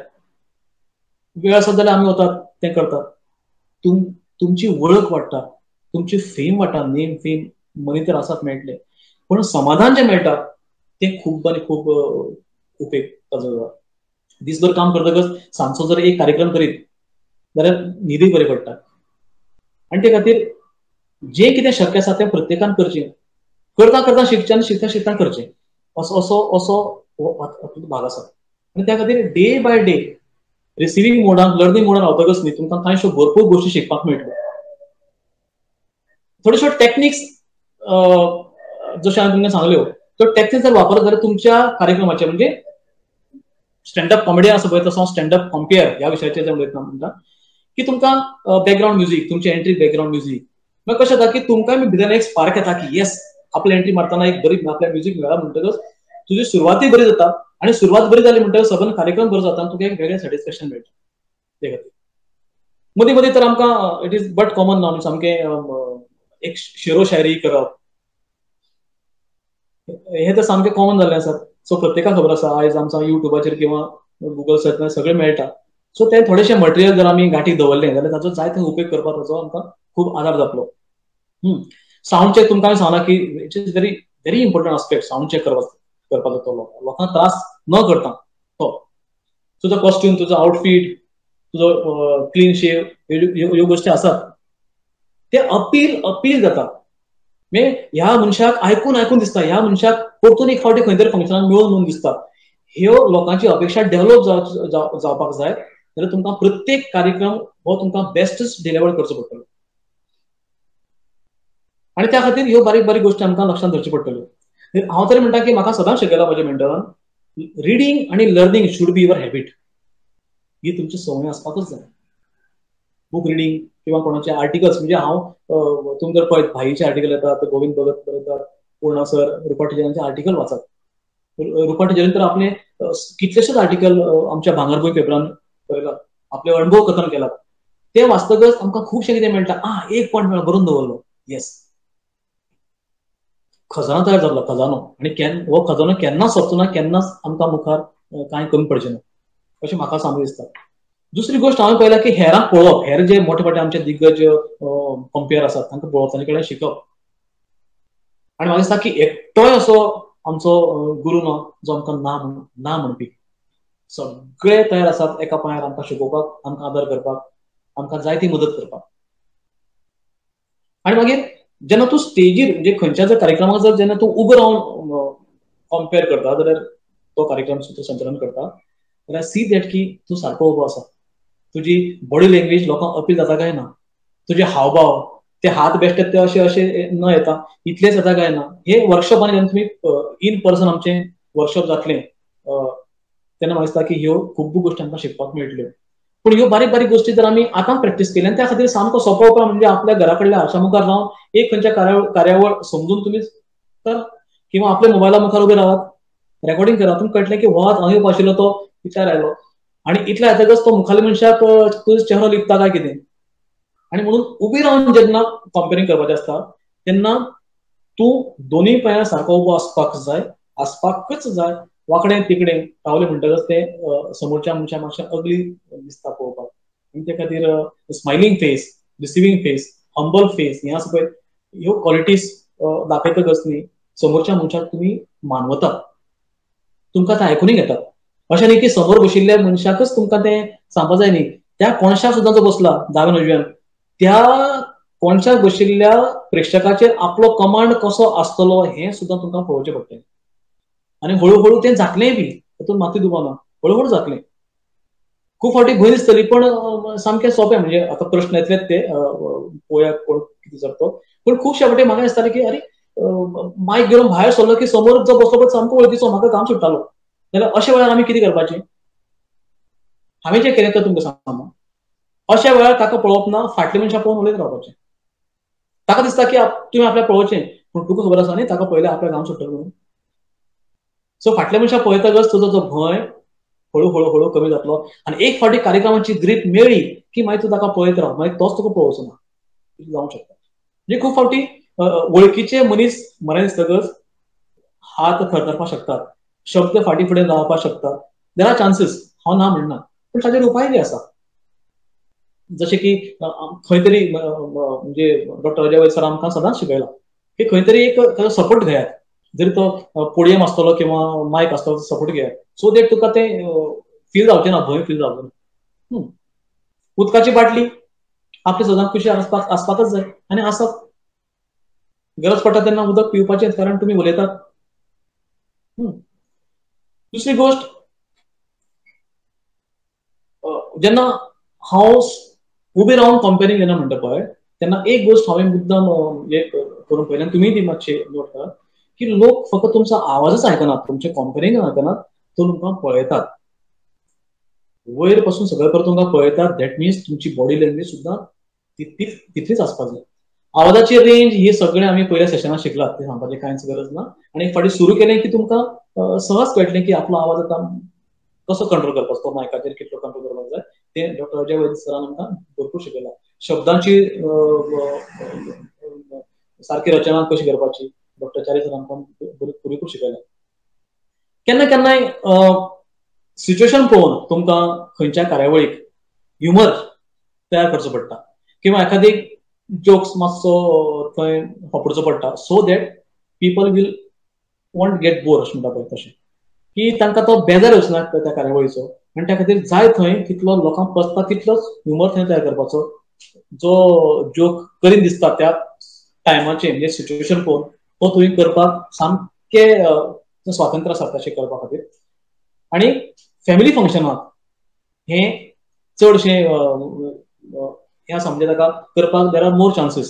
वेळ आसत जाल्यार आमी वतात तें करतात. तुमची वळख वाडटा, तुमची फेम वाडटा, नेम फेम मनी तर आसात मेळटले, पण समाधान जें मेळटा तें खूब आनी खूब उपेग ताजो. दिसभर काम करतकच सांजचो जर एक कार्यक्रम करीत जाल्यार न्हिदूय बरी पडटा. आनी ते खातीर जें कितें शक्य आसा तें प्रत्येकान करचें, करता करता शिकचें आनी शिकता शिकता करचें, असो भाग आसा. आनी त्या खातीर डे बाय डे रिसिविंग मोडान लर्निंग मोडान रावतकच न्ही तुमकां कांयश्यो भरपूर गोश्टी शिकपाक मेळटल्यो. थोड्योश्यो टॅक्निक्स जशें हांवें तुमकां सांगल्यो त्यो टॅक्निक्स जर वापरत जाल्यार तुमच्या कार्यक्रमाचे म्हणजे स्टँडअप कॉमेडी आसा पळय तसो स्टँडअप कंपेअर ह्या विशयाचेर उलयतना म्हणटा की तुमकां बॅकग्राऊंड म्युझिक, तुमची एंट्री बॅकग्राऊंड म्युझिक मागीर कशें जाता की तुमकां भितर एक स्पार्क येता की येस आपल्या एंट्री मारतना एक बरी आपल्या म्युझिक मेळ्ळा म्हणटकच तुजी सुरवातूय बरी जाता आनी सुरवात बरी जाली म्हणटकच सगळ्यान कार्यक्रम बरो जाता आनी तुका एक वेगळें सॅटिस्फॅक्शन मेळटा. ते खातीर मदीं मदीं तर आमकां इट इज बट कॉमन नाव सामकें एक शेरो शायरी करप हे तर सामकें कॉमन जाल्लें आसा. सो प्रत्येकाक खबर आसा आयज आमकां युट्यूबाचेर किंवा गुगल सर्च सगळें मेळटा. सो ते थोडेशें मटेरियल जर आमी गांठीक दवरलें जाल्यार ताचो जाय थंय उपेग करपाक ताचो आमकां खूब आदार जातलो. सावंड चॅक तुमकां हांवें सांगलां की it is very very important aspect. Sound check करपाक जातो लोकांक त्रास न करता तो तुजो कॉस्ट्यूम, तुजो आउटफीट, तुजो क्लीन शेव ह्यो गोश्टी आसात ते अपील जाता. ह्या मनशाक आयकून दिसता, ह्या मनशाक परतून एक फावटी खंय तरी फंक्शनाक मेळून म्हणून दिसता. ह्यो लोकांची अपेक्षा डेव्हलप जावपाक जाय जाल्यार तुमकां प्रत्येक कार्यक्रम हो तुमकां बेस्टच डिलिव्हर करचो पडटलो. आनी त्या खातीर ह्यो बारीक बारीक गोश्टी आमकां लक्षांत धरच्यो पडटल्यो. हांव तरी म्हणटा की म्हाका सदांच शिकयला म्हज्या मेंटरान रिडींग आनी learning should be your habit. ही तुमची संवय आसपाकच जाय. बुक रिडींग किंवा कोणाचे आर्टिकल्स म्हणजे हांव तुमी जर पळयत भाईचे आर्टिकल येतात, गोविंद भगत बरयतात, पूर्णा सर, रुपा टिचरांचे आर्टिकल वाचत. रुपा टिचरीन तर आपले कितलेशेच आर्टिकल आमच्या भांगरभूंय पेपरान बरयतात, आपले अणभव कथन केलात. ते वाचतकच आमकां खूबशें कितें मेळटा. एक पॉयंट मेळ्ळा बरोवन दवरलो, येस खजानो तयार जाल्लो खजानो. आनी हो खजानो केन्नाच सोंपचो ना, केन्नाच आमकां मुखार कांय कमी पडचें ना अशें म्हाका सांगू दिसता. दुसरी गोष्ट हांवें पळयला की हेरांक पळोवप, हेर जे मोठे मोठे आमचे दिग्गज कंपेयर आसात तांकां पळोवप, तांचे कडेन शिकप. आनी म्हाका दिसता की एकटोय असो आमचो गुरू ना जो आमकां ना म्हणपी. सगळे तयार आसात एका पांयार आमकां शिकोवपाक, आमकां आदार करपाक, आमकां जाय ती मदत करपाक. आनी मागीर जेन्ना तूं स्टेजीर म्हणजे खंयच्या जर कार्यक्रमाक जर जेन्ना तूं उबो रावन कंपेयर करता जाल्यार तो कार्यक्रम तूं संचालन करता जाल्यार सी दॅट की तूं सारको उबो आसा. तुजी बॉडी लँग्वेज लोकांक अपील जाता काय ना, तुजे हावभाव ते हात बेश्टे ते अशे अशे न येता इतलेच येता काय ना, हे वर्कशॉपांनी जेन्ना तुमी इन पर्सन आमचें वर्कशॉप जातलें तेन्ना म्हाका दिसता की ह्यो खूब गोश्टी आमकां शिकपाक मेळटल्यो. पूण ह्यो बारीक बारीक गोश्टी जर आमी आतां प्रॅक्टीस केली आनी त्या खातीर सामको सोंपो उपाय म्हणजे आपल्या घरा कडल्या आरशा मुखार रावन एक खंयच्या कार्यावळ समजून तुमी कर किंवा आपल्या मोबायला मुखार उबे रावात, रेकॉर्डिंग करा. तुमकां कळटलें की हो हांव येवप आशिल्लो तो इतल्यार आयलो आनी इतल्या येतकच तो मुखाल्या मनशाक तुजो चेहरो लिपता काय कितें. आनी म्हणून उबी रावन जेन्ना कंपेरिंग करपाचें आसता तेन्ना तूं दोनूय पांयार सारको उबो आसपाकच जाय. वांकडें तिकडें रावलें म्हणटकच तें समोरच्या मनशाक मातशें अगली दिसता पळोवपाक. आनी ते खातीर smiling face, receiving face, humble face हें आसा पळय ह्यो क्वॉलिटीज दाखयतकच न्ही समोरच्या मनशाक तुमी मानवता, तुमकां तें आयकुनूय घेता. अशें न्ही की समोर बशिल्ल्या मनशाकच तुमकां तें सांगपा जाय न्ही, त्या कोणशाक सुद्दां जो बसला दाव्यान उजव्यान त्या कोणशाक बशिल्ल्या प्रेक्षकाचेर आपलो कमांड कसो आसतलो हें सुद्दां तुमकां पळोवचें पडटलें. आनी हळू तें जातलेंय बी, तातूंत मातूय दुबाव ना, हळू जातलें. खूब फावटी भंय दिसतली पण सामकें सोंपें म्हणजे आतां प्रश्न येतलेच ते पळोवया कोण कितें जाता. पूण खुबशे फावटी म्हाका दिसतालें की अरे मायक घेवन भायर सरलो की समोर जो बसलो पळय सामको वळखीचो म्हाका घाम सुट्टालो. जाल्यार अशा वेळार आमी कितें करपाचें? हांवें जें केलें तें तुमकां सांगता. अशा वेळार ताका पळोवप ना, फाटल्या मनशाक पळोवन उलयत रावपाचें. ताका दिसता की तुवें आपल्याक पळोवचें पूण तुका खबर आसा न्ही ताका पळयल्यार आपल्याक घाम सुट्टलो म्हणून. सो फाटल्या मनशाक पळयतकच तुजो जो भंय हळू कमी जातलो आणि एक फावटी कार्यक्रमाची ग्रीप मेळ्ळी की मागीर तूं ताका पळयत राव, मागीर तोच तुका पळोवचो ना, जावंक शकता. म्हणजे खूब फावटी वळखीचे मनीस म्हऱ्या दिसतकच हात थरथरपाक शकतात, शब्द फाटी फुडें जावपाक शकतात. देर आर चान्सीस, हांव ना म्हणना, पूण ताचेर उपाय बी आसा. जशें की खंय तरी म्हणजे डॉक्टर अजय वैद्य सर आमकां सदांच शिकयला की खंय तरी एक सपोर्ट घेयात, जरी तो पोडियम आसतलो किंवा मायक आसतलो सपोर्ट घेयात, सो दॅट तुका ते फील जावचें ना, भंय फील जावचो ना. उदकाची बाटली आपली सदांच कुशी आसपाकच जाय आनी आसत. गरज पडटा तेन्ना उदक पिवपाचें, कारण तुमी उलयतात. दुसरी गोष्ट, जेन्ना हांव उबे रावन कंपेनींग जेन्ना म्हणटा पळय, तेन्ना एक गोष्ट हांवें मुद्दम करून पळयलें, तुमी ती मातशी नोट करात, की लोक फकत तुमचो आवाजच आयकनात, तुमचे कंपेनींग आयकनात, तो तुमकां पळयतात. वयर पासून सगळे परत तुमकां पळयतात. दॅट मिन्स तुमची बॉडी लँग्वेज सुद्दां तितलीच आसपाक जाय. आवाजाची रेंज ही सगळे आमी पयल्या सेशनात शिकलात, ते सांगपाची कांयच गरज ना. आनी एक फावटी सुरू केलें की तुमकां सहज कळटलें की आपलो आवाज आतां कसो कंट्रोल करपाचो, तो मायकाचेर कितलो कंट्रोल करपाक जाय, ते डॉक्टर अजय वैद्य सरान आमकां भरपूर शिकयलां. शब्दांची सारकी रचना कशी करपाची, डॉक्टर चारी सर आमकां पुरेपूर शिकयलां. केन्ना केन्नाय सिच्युएशन पळोवन तुमकां खंयच्या कार्यावळीक ह्युमर तयार करचो पडटा किंवा एखादी जोक्स मातसो थंय वापरचो पडटा, so that people will won't get bore, अशें म्हणटा पळय तशें, की तांकां तो बेजार येवचो ना त्या कार्यावळीचो. आनी त्या खातीर जाय थंय कितलो लोकांक पचता तितलोच ह्युमर थंय तयार करपाचो, जो जोक करीन दिसता त्या टायमाचेर, म्हणजे सिच्युएशन पळोवन तो थंय करपाक सामकें स्वातंत्र्य आसा तशें करपा खातीर. आनी फॅमिली फंक्शनाक हे चडशे हे आसा, म्हणजे ताका करपाक there are more chances.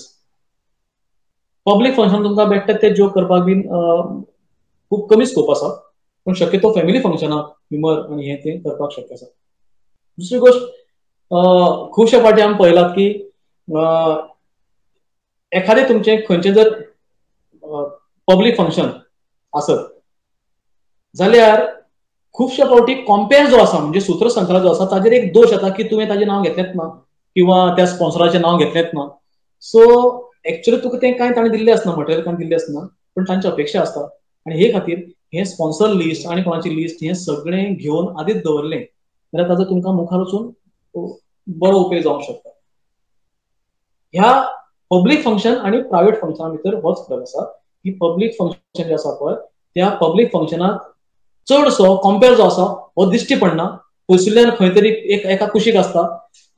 Public function तुमकां बेश्टे ते जोक करपाक बीन खूब कमी स्कोप आसा, पूण शक्यतो फॅमिली फंक्शनाक ह्युमर आनी हें तें करपाक शक्य आसा. दुसरी गोष्ट, खुबशे फावटी आमी पळयलात की एखादें तुमचें खंयचें जर पब्लीक फंक्शन आसत जाल्यार खुबशे फावटी कॉम्पेर जो आसा, म्हणजे सूत्रसंचालन जो आसा, ताजेर एक दोश येता की तुवें ताजें नांव घेतलेंच ना किंवा त्या स्पॉन्सराचें नांव घेतलेंच ना. सो एक्चुअली तुका तें कांय ताणें दिल्लें आसना, मटेरियल कांय दिल्लें आसना, पूण तांची अपेक्षा आसता. आनी हे खातीर हे स्पॉन्सर लिस्ट आनी कोणाची लिस्ट हें सगळें घेवन आदींच दवरलें जाल्यार ताजो तुमकां मुखार वचून बरो उपेग जावंक शकता. ह्या पब्लीक फंक्शन आनी प्रायव्हेट फंक्शना भितर होच फरक आसा की पब्लीक फंक्शन जें आसा पळय, त्या पब्लीक फंक्शनाक चडसो कंपेर जो आसा हो दिश्टी पडना. पयसुल्ल्यान खंय तरी एका कुशीक आसता,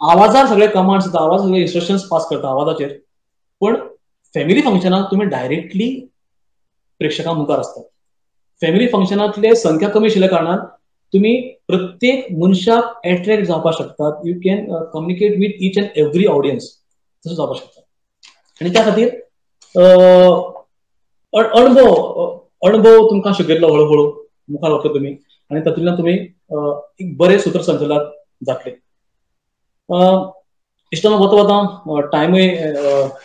आवाजार सगळे कमांड्स येता, आवाज सगळे इन्स्ट्रक्शन्स पास करता आवाजाचेर. पण फॅमिली फंक्शनाक तुमी डायरेक्टली प्रेक्षकां मुखार आसतात. फॅमिली फंक्शनांतले संख्या कमी आशिल्ल्या कारणान तुमी प्रत्येक मनशाक एट्रॅक्ट जावपाक शकतात. You can communicate with each and every audience, तसो जावपाक शकता. आनी त्या खातीर अणभव तुमकां शिकयतलो हळू मुखार वतलो तुमी, आनी तातूंतल्यान तुमी एक बरे सूत्रसंचालक जातले. इश्टानो, वता टायमूय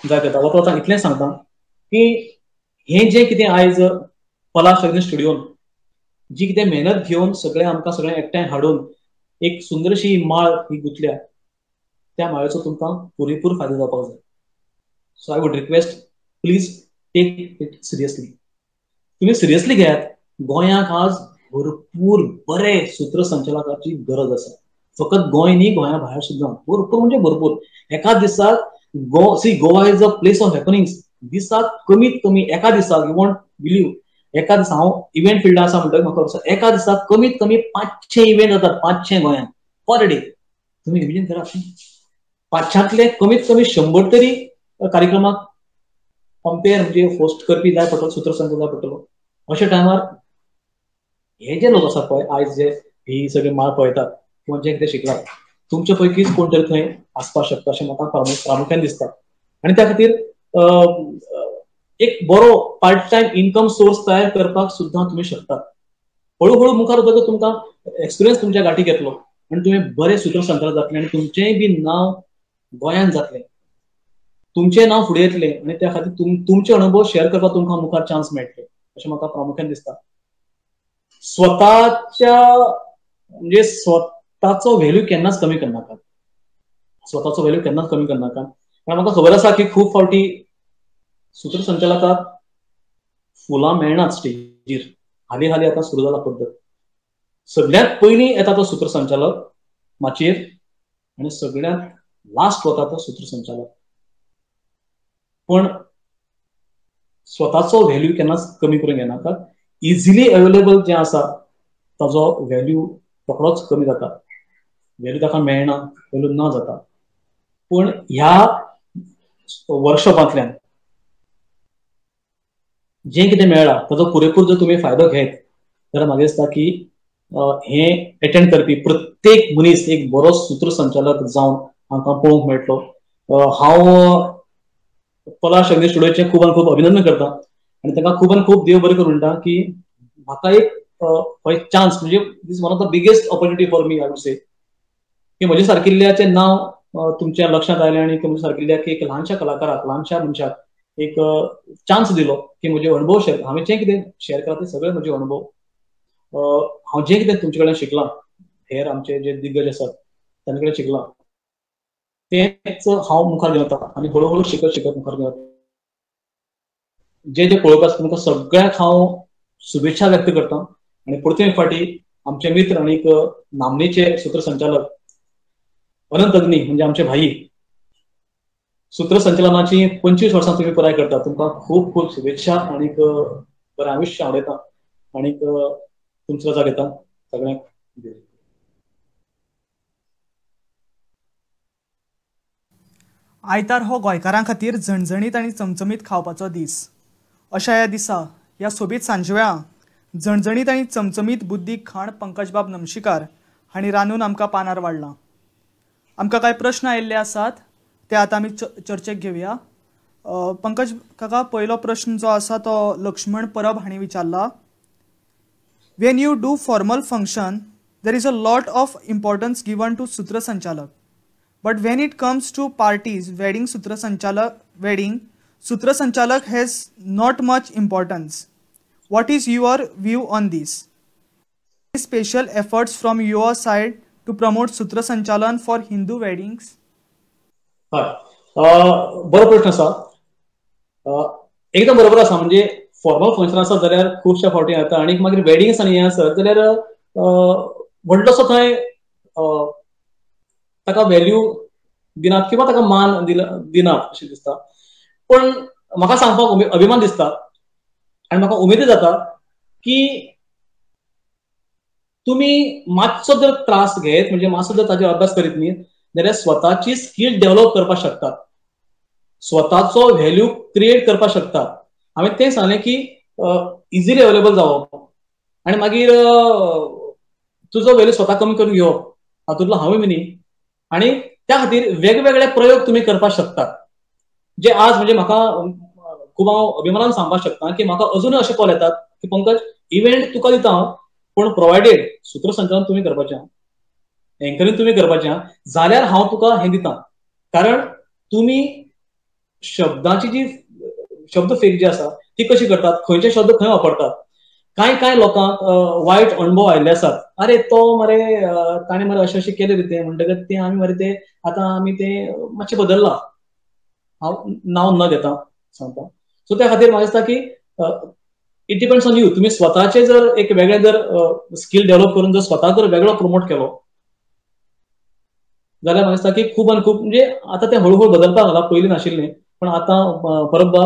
जायत येता, वता इतलेंच सांगता की हें जें कितें आयज पलाश अग्नी स्टुडियोन जी कितें मेहनत घेवन सगळें आमकां सगळें एकठांय हाडून एक सुंदरशी माळ ही गुंथल्या, त्या माळेचो तुमकां पुरेपूर फायदो जावपाक जाय. So I would request, please take it seriously. तुम्ही सिरियसली घेयात. गोंयांक आज भरपूर बरे सूत्रसंचालकाची गरज आसा. फकत गोंय न्ही, गोंया भायर सुद्दां भरपूर म्हणजे भरपूर. एका दिसाक Goa is a place of happenings. दिसाक कमीत कमी एका दिसाक, यू वॉन्ट बिलीव, एका दिसा हांव इव्हेंट फील्डार आसा म्हणटकीर म्हाका एका दिसाक कमीत कमी 500 इव्हेंट जातात. 500 गोंयांत पर डे. तुम्ही इमेजिन करात, 500तले कमीत कमी 100 तरी कार्यक्रमाक कंपेर म्हणजे होस्ट करपी जाय पडटलो, सूत्रसंचालक जाय पडटलो. अशा टायमार हे जे लोक आसा पळय, आयज जे ही सगळी माळ पळयतात किंवा जे कितें शिकलात, तुमचे पैकीच कोण तरी थंय आसपाक शकता अशें म्हाका प्रामुख्यान दिसता. आनी त्या खातीर एक बरो पार्ट टायम इन्कम सोर्स तयार करपाक सुद्दां तुमी शकतात. हळूहळू मुखार वतकच तुमकां एक्सपिरियन्स तुमच्या गाठी येतलो आनी तुमी बरे सूत्रसंचालक जातले आनी तुमचेंय बी नांव गोंयांत जातलें, तुमचें नांव फुडें येतलें आनी त्या खातीर तुमचे अनुभव शेअर करपाक तुमकां मुखार चान्स मेळटले अशें म्हाका प्रामुख्यान दिसता. स्वताच्या म्हणजे स्वतःचो व्हॅल्यू केन्नाच कमी करनाका, स्वतःचो व्हॅल्यू केन्नाच कमी करनाका. कारण म्हाका खबर आसा की खूब फावटी सूत्रसंचालकाक फुलां मेळनात स्टेजीर. हाली हाली आतां सुरू जाला पद्दत. सगळ्यात पयलीं येता तो सूत्रसंचालक माचयेर आनी सगळ्यात लास्ट वता तो सूत्रसंचालक. पण स्वतःचो व्हॅल्यू केन्नाच कमी करूंक येनाका. इजिली अवेलेबल जें आसा ताजो व्हॅल्यू रोखडोच कमी जाता, व्हॅल्यू ताका मेळना, व्हॅल्यू ना जाता. पण ह्या वर्कशॉपांतल्यान जें कितें मेळ्ळां ताजो पुरेपूर जर तुमी फायदो घेत जाल्यार म्हाका दिसता की हे अटेंड करपी प्रत्येक मनीस एक बरो सूत्रसंचालक जावन आमकां पळोवंक मेळटलो. हांव पलाश अग्नी स्टुडियोचे खूब खूब अभिनंदन करता आनी ताका खूब खूब देव बरें करूं म्हणटा की म्हाका एक चान्स म्हणजे this one of the biggest opportunity for me I would say की म्हजे सारकिल्ल्याचें नांव तुमच्या लक्षांत आयलें आनी म्हजे सारकिल्ल्याक एक ल्हानशा कलाकाराक, ल्हानशा मनशाक एक चान्स दिलो की म्हजे अणभव शेअर, हांवें जें कितें शेअर केलां ते सगळे म्हजे अणभव, हांव जें कितें तुमचे कडेन शिकलां, हेर आमचे जे दिग्गज आसात तांचे कडेन शिकलां तेच हांव मुखार घेवन वता आनी हळू शिकत शिकत मुखार घेवन वता. जे जे पळोवपाक आसा तुमकां सगळ्यांक हांव शुभेच्छा व्यक्त करता आनी परतून एक फावटी आमचे मित्र आनी नामनेचे सूत्रसंचालक अनंत अग्नी म्हणजे आमचे भाई, सूत्रसंचालनाची 25 वर्सां तुम्ही पुराय करता. तुमकां खूब खूब शुभेच्छा आनी बरें आयुश्य आवडयता आनी तुमचो रजा घेता. सगळ्यांक आयतार हो गोंयकारां खातीर झणझणीत आनी चमचमीत खावपाचो दीस. अशा ह्या दिसा ह्या सोबीत सांजवेळा झणझणीत आनी चमचमीत बुद्दीक खाण पंकजबाब नमशीकार हांणी रांदून आमकां पानार वाडलां. आमकां कांय प्रश्न आयिल्ले आसात ते आतां आमी चर्चेक घेवया. पंकज काका, पयलो प्रश्न जो आसा तो लक्ष्मण परब हांणी विचारला. When you do formal function there is a lot of importance given to सूत्रसंचालक, but when it comes to parties, wedding सूत्रसंचालक has not much importance. What is your view on this? Special efforts from your side to promote सूत्रसंचालन for Hindu weddings? हय, बरो प्रश्न आसा. एकदम बरोबर आसा. म्हणजे फॉर्मल फंक्शन आसा जाल्यार खुबशा फावटी जाता आनी मागीर वेडिंग्स आनी हें आसत जाल्यार व्हडलोसो थंय ताका व्हॅल्यू दिनात किंवा ताका मान दिनात अशें दिसता. पण म्हाका सांगपाक अभिमान दिसता आनी म्हाका उमेदी जाता की तुमी मातसो जर त्रास घेत, म्हणजे मातसो जर ताजेर अभ्यास करीत न्ही जाल्यार स्वताची स्कील डेव्हलप करपाक शकतात, स्वताचो व्हॅल्यू क्रिएट करपाक शकतात. हांवें तें सांगलें की इजिली अवेलेबल जावप आनी मागीर तुजो व्हॅल्यू स्वता कमी करून घेवप, हातूंतलो हांवूय बी न्ही. आनी त्या खातीर वेगवेगळे प्रयोग तुम्ही करपाक शकतात, जे आज म्हणजे म्हाका खूब हांव अभिमानान सांगपाक शकता की म्हाका अजूनय अशे कॉल येतात की पंकज इव्हेंट तुका दिता पण प्रोवायडेड सूत्रसंचालन तुम्ही करपाचें, एंकरींग तुम्ही करपाचें जाल्यार हांव तुका हें दिता. कारण तुमी शब्दाची जी शब्द फेक जी आसा ती कशी करतात, खंयचे शब्द खंय वापरतात. कांय लोकांक वायट अणभव आयिल्ले आसात. अरे तो मरे ताणें मरे अशें केलें रे तें म्हणटकच तें आमी मरे तें आतां आमी तें मातशें बदललां. हांव नांव न घेता सांगता. सो त्या खातीर म्हाका दिसता की इट डिपेंड्स ऑन यू. तुमी स्वताचे जर एक वेगळें जर स्कील डेव्हलप करून जर स्वता जर वेगळो प्रमोट केलो जाल्यार म्हाका दिसता की खूब आनी खूब म्हणजे आतां तें हळूहळू बदलपाक लागला, पयलीं नाशिल्लें पण आतां परब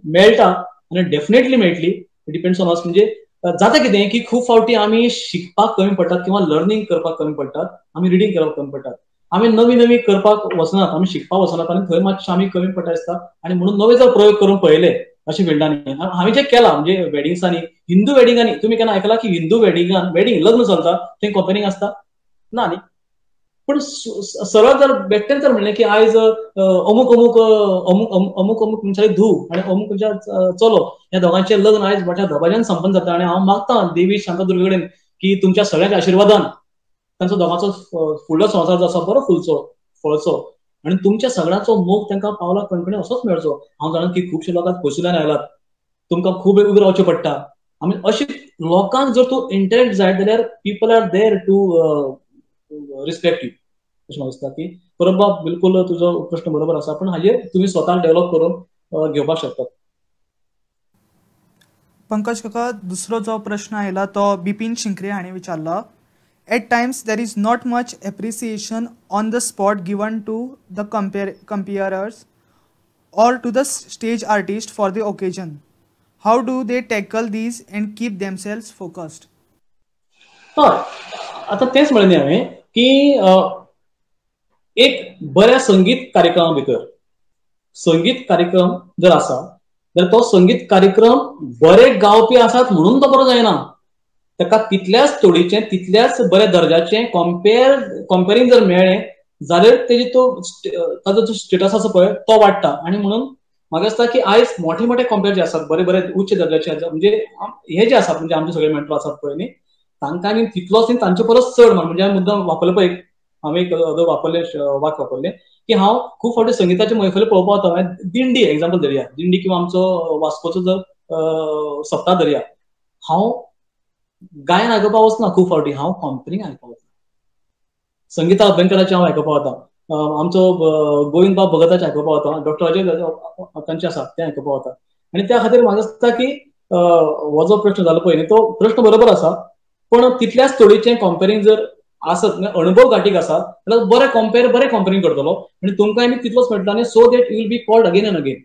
मेळटा आनी डेफिनेटली मेळटली. It depends on us. म्हणजे जाता कितें की खूब फावटी आमी शिकपाक कमी पडटात किंवा लर्निंग करपाक कमी पडटात, आमी रिडींग करपाक कमी पडटात, आमी नवी करपाक वचनात, आमी शिकपाक वचनात आनी थंय मातशें आमी कमी पडटा दिसता. आनी म्हणून नवे जर प्रयोग करून पळयले अशें फिल्डांनी हांवें जें केलां म्हणजे वेडिंग्सांनी, हिंदू वेडिंगांनी तुमी केन्ना आयकलां की हिंदू वेडिंगान वेडिंग लग्न चलता थंय कंपनींग आसता ना न्ही. पण सरळ जर बेश्टेच जर म्हणलें की आयज अमूक अमूक अमूक अमूक अमूक मनशाली धूव आनी अमूक मनशा चलो ह्या दोगांचें लग्न आयज मोठ्या धबाज्यान संपन्न जाता आनी हांव मागतां देवी शांतादुर्गे कडेन की तुमच्या सगळ्यांच्या आशिर्वादान तांचो दोगांचो फुडलो संवसार जो आसा बरो फुलचो फळचो आनी तुमच्या सगळ्यांचो मोग तांकां पावला कणकणी असोच मेळचो. हांव जाणा की खुबशे लोक पयसुल्यान आयलात, तुमकां खूब वेळ उबें रावचें पडटा, आमी अशी लोकांक जर तूं इंटरेक्ट जाय जाल्यार people are there to respect you अशें म्हाका दिसता की बरोबर बिलकुल तुजो प्रश्न बरोबर आसा पण हाजेर तुमी स्वता डेव्हलप करून घेवपाक शकतात. पंकज काका, दुसरो जो प्रश्न आयला तो बिपीन शिंकरे हांणी विचारला. At times, there is not much appreciation on the spot given to the comparers or to the stage artist for the occasion. How do they tackle these and keep themselves focused? हय, आतां तेंच म्हणलें न्ही हांवें की एक बऱ्या संगीत कार्यक्रमा भितर संगीत कार्यक्रम जर आसा जाल्यार तो संगीत कार्यक्रम बरे गावपी आसात म्हणून तो बरो जायना. ताका तितल्याच तोडीचें तितल्याच बऱ्या दर्जाचें कंपेरींग जर मेळ्ळें जाल्यार तेजी ताजो जो स्टेटस आसा पळय तो वाडटा. आनी म्हणून म्हाका दिसता की आयज मोठे मोठे कंपेर जे आसात बरे बरे उच्च दर्जाचे म्हणजे हे जे आसात म्हणजे आमचे सगळे मेंटर आसात पळय न्ही तांकां आनी तितलोच न्ही तांचे परस चड म्हणजे हांवें मुद्दाम वापरले पळय हांवें एक वापरले वाक्य वापरलें की हांव खूब फावटी संगीताचे मैफली पळोवपाक वता. हांवें दिंडी एग्जाम्पल धरया, दिंडी किंवा आमचो वास्कोचो जर सप्ताह धरया, हांव गायन आयकपाक वचना खूब फावटी, हांव कंपेरींग आयकपाक वता. संगीता अभ्यंकराचे हांव आयकपाक वता, आमचो गोविंद बाब भगताचे आयकपाक वता, डॉक्टर अजय तांचे आसा ते आयकपाक वता. आनी त्या खातीर म्हाका दिसता की हो जो प्रश्न जालो पळय न्ही तो प्रश्न बरोबर आसा पण तितल्याच तोडीचें कंपेरींग जर आसत अनुभव गाठीक आसा जाल्यार बरे कंपेरींग करतलो आनी तुमकां तितलोच मेळटलो आनी so that you will be called again end again.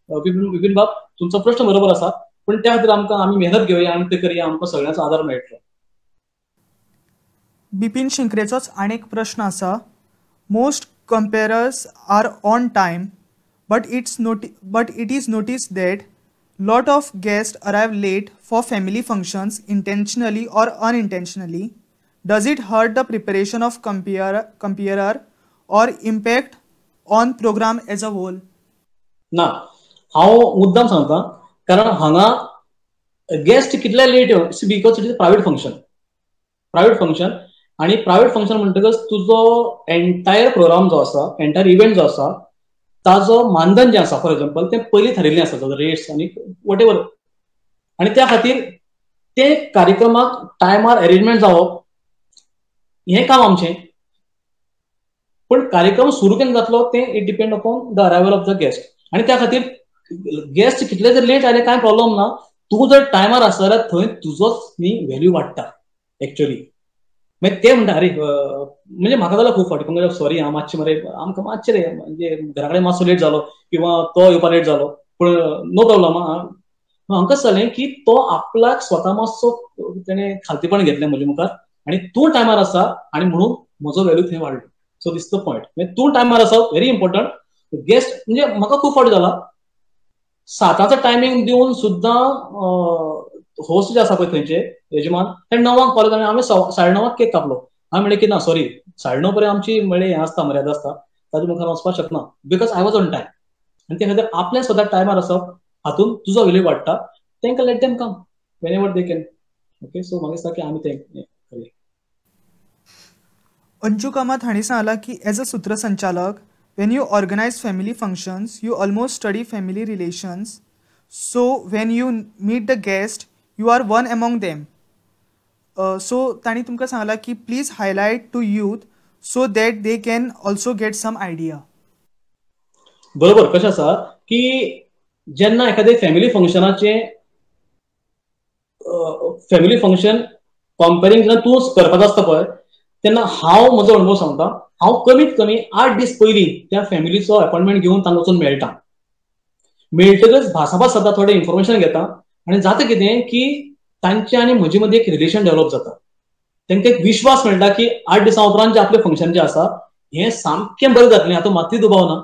Vipin बाब तुमचो प्रश्न बरोबर आसा पण त्या खातीर आमी मेहनत घेवया आनी ते करया, आमकां सगळ्यांचो आदार मेळटलो. बिपीन शिंकरेचोच आनी एक प्रश्न आसा. Most comperers are on time but it is notice that lot of guests arrive late for family functions intentionally or unintentionally. Does it hurt the preparation of comparer or impact on program as a whole? ना, हांव मुद्दाम सांगता कारण हांगा guest कितले late येवन because it is private function आनी private function म्हणटकच तुजो एंटायर प्रोग्राम जो आसा एंटायर इव्हेंट जो आसा ताजो मानधन जे आसा फॉर एक्झाम्पल ते पयलीं थारिल्लें आसा ताजो रेट्स आनी वॉट एवर आनी त्या खातीर ते कार्यक्रमाक टायमार अरेंजमेंट जावप हें काम आमचें. पण कार्यक्रम सुरू केन्ना जातलो तें it depend upon the arrival of the guest आनी त्या खातीर गेस्ट कितले जर लेट आले कांय प्रॉब्लम ना. तूं जर टायमार आसा जाल्यार थंय तुजोच न्ही व्हॅल्यू वाडटा एक्चुअली. मागीर ते म्हणटा अरे म्हणजे म्हाका जाल्यार खूब फावटी म्हणजे सॉरी हांव मातशें मरे आमकां मातशें रे म्हणजे घरा कडेन मातसो लेट जालो किंवा तो येवपाक लेट जालो पूण नो प्रॉब्लम. हांकां जालें की तो आपल्याक स्वता मातसो तेणें खालतीपण घेतलें म्हजे मुखार आनी तूं टायमार आसा आनी म्हणून म्हजो व्हॅल्यू थंय वाडलो. So this the point. म्हणजे तूं टायमार आसा व्हेरी इम्पॉर्टंट. गेस्ट म्हणजे म्हाका खूब फावटी जाला 7चा टायमींग दिवन सुद्दां होस्ट जे आसा पळय थंयचे यजमान ते 9क कॉल केलो आमी 9:30 केक कापलो. हांवें म्हणलें की ना सॉरी 9:30 पर्यंत आमची म्हणलें हें आसता मर्यादा आसता ताजे मुखार वचपाक शकना because I was on time. आनी त्या खातीर आपल्या स्वता टायमार आसप हातून तुजो व्हॅल्यू वाडटा. तांकां let them come when ever they can. Okay so म्हाका दिसता की आमी तें करया. अंशू कामत हांणी सांगलां की एज अ सूत्रसंचालक when you organize family functions you almost study family relations, so when you meet the guest you are one among them. So तांणी तुमकां सांगलां की please highlight to youth so that they can also get some idea. बरोबर. कशें आसा की जेन्ना एखादे फॅमिली फंक्शन कंपेरींग जेन्ना तूं करपाचो आसता पळय तेन्ना हांव म्हजो अनुभव सांगता. हांव कमीत कमी 8 दीस पयलीं त्या फॅमिलीचो अपॉइंटमेंट घेवन तांकां वचून मेळटकच भासाभास जाता थोडें इन्फॉर्मेशन घेता आनी जाता कितें की तांचे आनी म्हजे मदीं एक रिलेशन डेव्हलप जाता. तांकां एक विश्वास मेळटा की 8 दिसां उपरांत जे आपलें फंक्शन जें आसा हें सामकें बरें जातलें हातूंत मात्तूय दुबाव ना.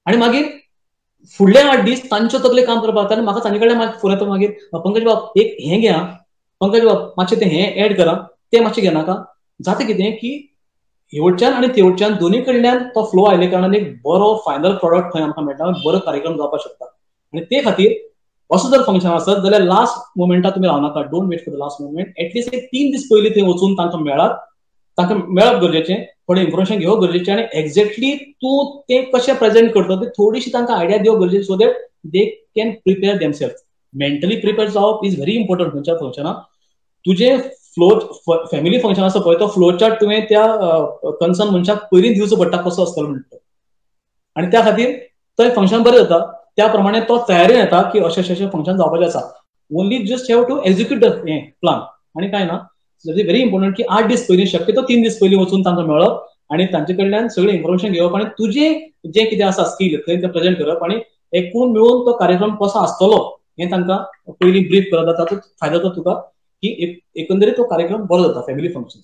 आनी मागीर फुडले 8 दीस तांचे तकले काम करपाक आनी म्हाका तांचे कडेन फोन येता मागीर पंकज बाब एक हें घे आं, पंकज बाब मातशें तें हें एड करा, तें मातशें घेनाका. जाता कितें की हेवटच्यान आनी तेवटच्यान दोनूय कडल्यान तो फ्लो आयले कारणान एक बरो फायनल प्रॉडक्ट थंय आमकां मेळटा, बरो कार्यक्रम जावपाक शकता. आनी ते खातीर असो जर फंक्शन आसत जाल्यार लास्ट मोमेंटार तुमी रावनाका. Don't wait for the last moment. At least एक 3 दीस पयलीं थंय वचून तांकां मेळप गरजेचें, थोडें इन्फॉर्मेशन घेवप गरजेचें आनी एक्झॅक्टली तूं तें कशें प्रेझेंट करता ती थोडीशी तांकां आयडिया दिवप गरजेची so that they can prepare themselves. Mentally prepare जावप इज व्हेरी इम्पॉर्टंट खंयच्या फंक्शनाक. तुझे फ्लो फॅमिली फंक्शन आसा पळय तो फ्लो चार्ट तुवें त्या कन्सर्न मनशाक पयलीं दिवचो पडटा कसो आसतलो म्हणटा आणि त्या खातीर थंय फंक्शन बरें जाता त्या प्रमाणे तो तयारी येता की अशें अशें फंक्शन जावपाचें आसा only just have to execute the plan आणि काय ना इज व्हेरी इम्पॉर्टंट की 8 दीस पयलीं शक्यतो 3 दीस पयलीं वचून तांकां मेळप आणि तांचे कडल्यान सगळें इन्फॉर्मेशन घेवप आणि तुजें जें कितें आसा स्कील थंय तें प्रेझेंट करप आणि एकूण मिळून तो कार्यक्रम कसो आसतलो हें तांकां पयलीं ब्रीफ करप ताचो फायदो तो तुका की एकंदरीत तो कार्यक्रम बरो जाता फॅमिली फंक्शन.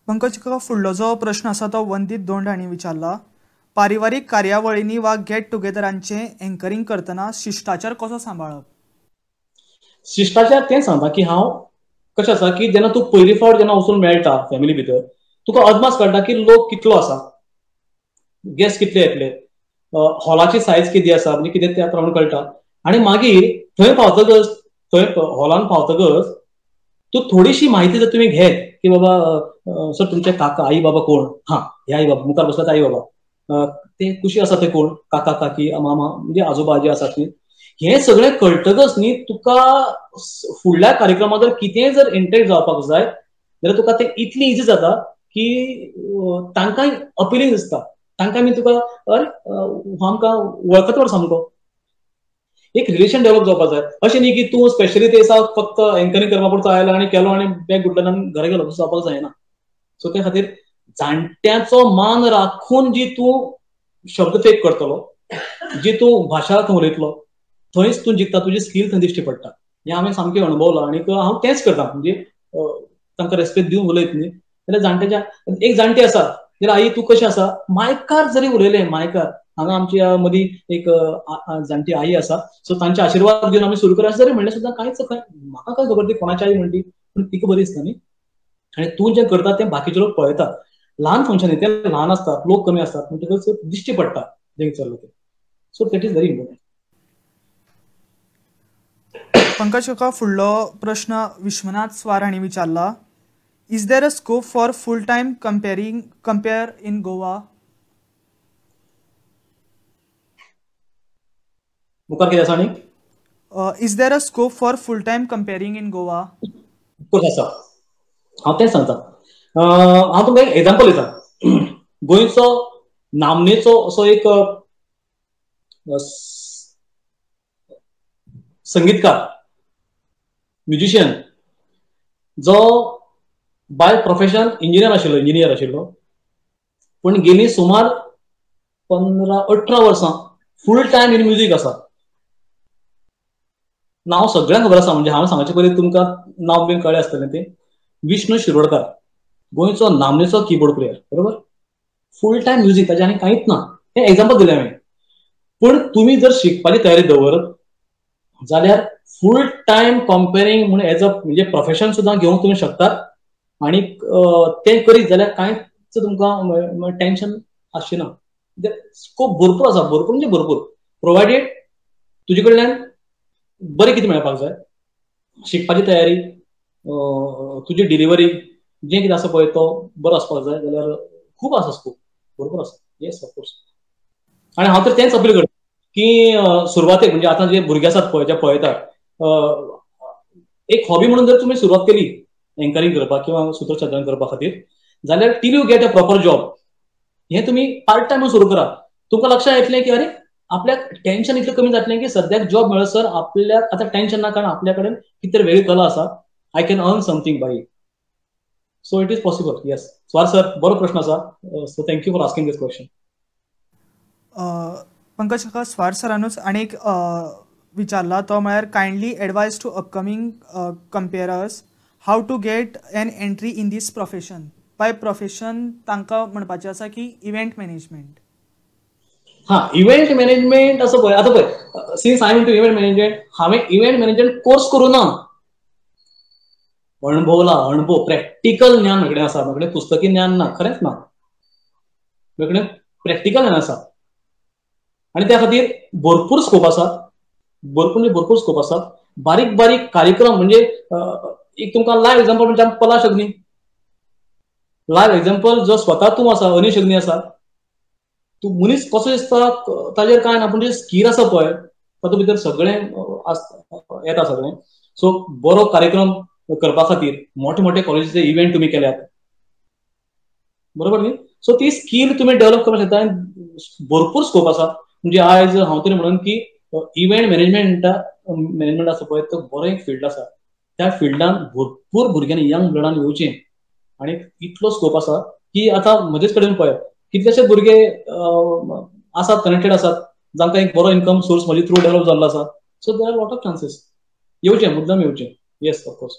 पंकज काका फुडलो जो प्रश्न आसा तो वंदीत दोंड हांणी विचारला. पारिवारीक कार्यावळींनी वा गेट टुगेदरांचे एंकरिंग करतना शिश्टाचार कसो सांबाळप? शिश्टाचार तें सांगता की हांव कशें आसा की जेन्ना तूं पयली फावट जेन्ना वचून मेळटा फॅमिली भितर तुका अदमास कळटा की लोक कितलो आसा गेस्ट कितले येतले हॉलाची सायज किती आसा म्हणजे कितें त्या प्रमाणे कळटा आणि मागीर थंय पावतकच थंय हॉलान पावतकच तूं थोडीशी माहिती जर तुमी घेत की बाबा सर तुमचे काका आई बाबा कोण हा हे आई बाबा मुखार बसल्यात आई बाबा ते कुशी आसा ते कोण काका काकी मामा म्हणजे आजोबा आजी आसात न्ही हे सगळें कळटकच न्ही तुका फुडल्या कार्यक्रमात जर कितेंय जर इंटरेस्ट जावपाक जाय जाल्यार तुका तें इतली इजी जाता की तांकांय अपिलींग दिसता तांकां बी तुका अरे आमकां वळखता सामको एक रिलेशन डेव्हलप जावपाक जाय अशें न्ही की तूं स्पेशली ते दिसा फक्त एन्करेज करपा पुरतो आयला आनी केलो आनी बॅग गुड्डलो आनी घरा गेलो तसो जावपाक जायना. सो त्या खातीर जाणट्याचो मान राखून जी तूं शब्द फेक करतलो जी तूं भाशा उलयतलो थंयच तूं जिखता तुजी स्कील थंय दिश्टी पडटा हें हांवें सामकें अणभवलां आनी हांव तेंच करता म्हणजे तांकां रेस्पेक्ट दिवन उलयत न्ही जाल्यार जाणट्याच्या एक जाणटी आसा जाल्यार आई तूं कशें आसा मायकार जरी उलयलें मायकार हांगा आमच्या मदीं एक जाणटी आई आसा सो तांचे आशिर्वाद घेवन आमी सुरू करूया जरी म्हणलें सुद्दां कांयच म्हाका काय खबर ती कोणाची आई म्हणटी पूण तिका बरी दिसता न्ही आनी तूं जें करता तें बाकीचे लोक पळयतात ल्हान फंक्शन ते ल्हान आसतात लोक कमी आसतात म्हणटकच दिश्टी पडटा जें चल्लां तें so that is very important. Pankaj काका फुडलो प्रश्न विश्वनाथ स्वार हांणी विचारला. Is there a scope for full time compere in Goa? मुखार कितें आसा आनी is there a scope for full time compering in Goa? Of course आसा हांव तेंच सांगता. हांव तुमकां एक एग्जांपल दिता गोंयचो नामनेचो असो एक संगीतकार म्युजिशियन जो बाय प्रोफेशन इंजिनियर आशिल्लो पण गेली सुमार 15-18 वर्सां फूल टायम इन म्युझिक आसा. नांव सगळ्यांक खबर आसा म्हणजे हांव सांगचे पयलीं तुमकां नांव बीन कळ्ळें आसतलें तें विष्णू शिरोडकार गोंयचो नामनेचो कीबोर्ड प्लेयर बरोबर फूल टायम म्युझिक ताचे आनी कांयच ना हें एग्जांपल दिलें हांवें. पूण तुमी जर शिकपाची तयारी दवरत जाल्यार फूल टायम कंपेरिंग म्हणून एज अ म्हणजे प्रोफेशन सुद्दां घेवंक तुमी शकतात आनी तें करीत जाल्यार कांयच तुमकां टेन्शन आसचें ना. स्कोप भरपूर आसा भरपूर म्हणजे भरपूर प्रोवायडेड तुजे कडल्यान बरें कितें मेळपाक जाय शिकपाची तयारी तुजी डिलिव्हरी जें कितें आसा पळय तो बरो आसपाक जाय जाल्यार खूब आसा स्कोप भरपूर आसा. येस ऑफकोर्स आनी हांव तर तेंच अपील करता की सुरवातेक म्हणजे आतां जे भुरगे आसात पळय जे पळयतात एक हॉबी म्हणून जर तुमी सुरवात केली एन्करेज करपाक किंवा सूत्रसंचालन करपा खातीर जाल्यार till you get a proper job हे तुमी पार्ट टायम सुरू करा. तुमकां लक्षात येतलें की अरे आपल्याक टेन्शन इतलें कमी जातलें की सद्याक जॉब मेळसर आपल्याक आतां टेन्शन ना कारण आपल्या कडेन कितें तरी वेगळी कला आसा I can earn something by it. So it is possible. Yes Swar sir बरो प्रश्न आसा so thank you for asking this question. Pankaj काका स्वार सरानूच आनीक विचारला तो म्हळ्यार kindly advise to upcoming comperers how to get an entry in this profession. By profession तांकां म्हणपाचें आसा की इव्हेंट मॅनेजमेंट. हा इव्हेंट मॅनेजमेंट असं पळय आतां पळय since I am to event management हांवें इव्हेंट मॅनेजमेंट कोर्स करूं ना अणभव प्रॅक्टिकल ज्ञान म्हजे कडेन आसा म्हजे कडेन पुस्तकी ज्ञान ना खरेंच ना म्हजे कडेन प्रॅक्टिकल ज्ञान आसा आनी त्या खातीर भरपूर स्कोप आसा भरपूर स्कोप आसा. बारीक बारीक कार्यक्रम म्हणजे एक तुमकां लायव्ह एग्जांपल म्हणजे पलाश अग्नी लायव्ह एग्जांपल जो स्वता तूं आसा अनिश अग्नी आसा तूं मनीस कसो दिसता ताजेर कांय ना पूण जे स्कील आसा पळय तातूंत भितर सगळें येता सगळें. सो बरो कार्यक्रम करपा खातीर मोठे मोठे कॉलेजीचे इव्हेंट तुम्ही केल्यात, बरोबर न्ही? सो ती स्कील तुम्ही डेव्हलप करूंक शकता आनी भरपूर स्कोप आसा. म्हणजे आयज हांव तरी म्हणून की इव्हेंट मॅनेजमेंट आसा पळय तो बरो एक फील्ड आसा. त्या फिल्डान भरपूर भुरग्यांनी यंग ब्लडान येवचें आनी इतलो स्कोप आसा की आतां म्हजेच कडेन पळय कितलेशे भुरगे आसात, कनेक्टेड आसात, जांकां एक बरो इन्कम सोर्स म्हजे थ्रू डेव्हलप जाल्लो आसा. So there are lot of chances. येवचें, मुद्दाम येवचें. Yes, of course.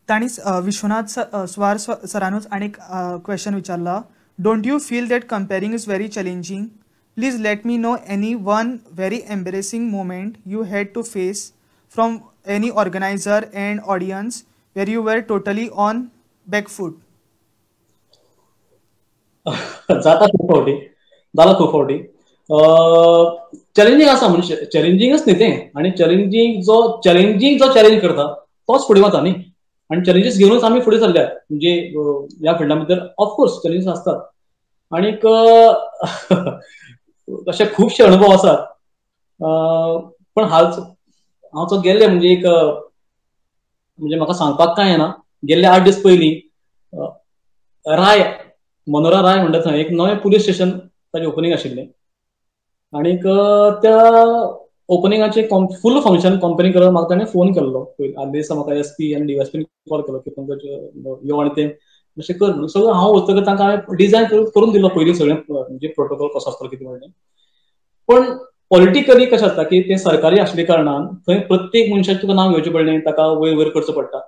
तांणी विश्वनाथ स्वार सरानूच आनीक क्वेश्चन विचारला. Don't you feel that compering is very challenging? Please let me know any one very embarrassing moment you had to face from any organiser and audience were you were totally on back foot. जाता खूप फावटी, जाला खूप फावटी. Challenging आसा, म्हणजे चॅलेंजिंगच न्ही तें. आनी चॅलेंजींग जो चॅलेंज करता तोच फुडें वता न्ही. आनी चॅलेंजीस घेऊनच आमी फुडें सरल्यात. म्हणजे ह्या फिल्डा भितर ऑफकोर्स चॅलेंजीस असतात. आनीक अशे खुबशे अनुभव आसात. पण हांव जो गेल्ले म्हणजे एक म्हणजे म्हाका सांगपाक काय येना, गेल्ले 8 दीस पयलीं मनोरा राय म्हणटा थंय एक नवें पुलीस स्टेशन ताचें ओपनिंग आशिल्लें. आनीक त्या ओपनिंगाचे फूल फंक्शन कंपनी करत म्हाका ताणें फोन केल्लो. आदले दिसा म्हाका एसपी आनी डीएसपी कॉल केलो की पंकज यो आनी तें अशें कर म्हणून. सगळें हांव वचतकच तांकां हांवें डिझायन करून दिलो पयलीं सगळें, म्हणजे प्रोटोकॉल कसो आसतलो कितें म्हणलें. पण पॉलिटिकली कशें आसता की तें सरकारी आशिल्ल्या कारणान थंय प्रत्येक मनशाचें तुका नांव घेवचें पडलें, ताका वयर करचो पडटा.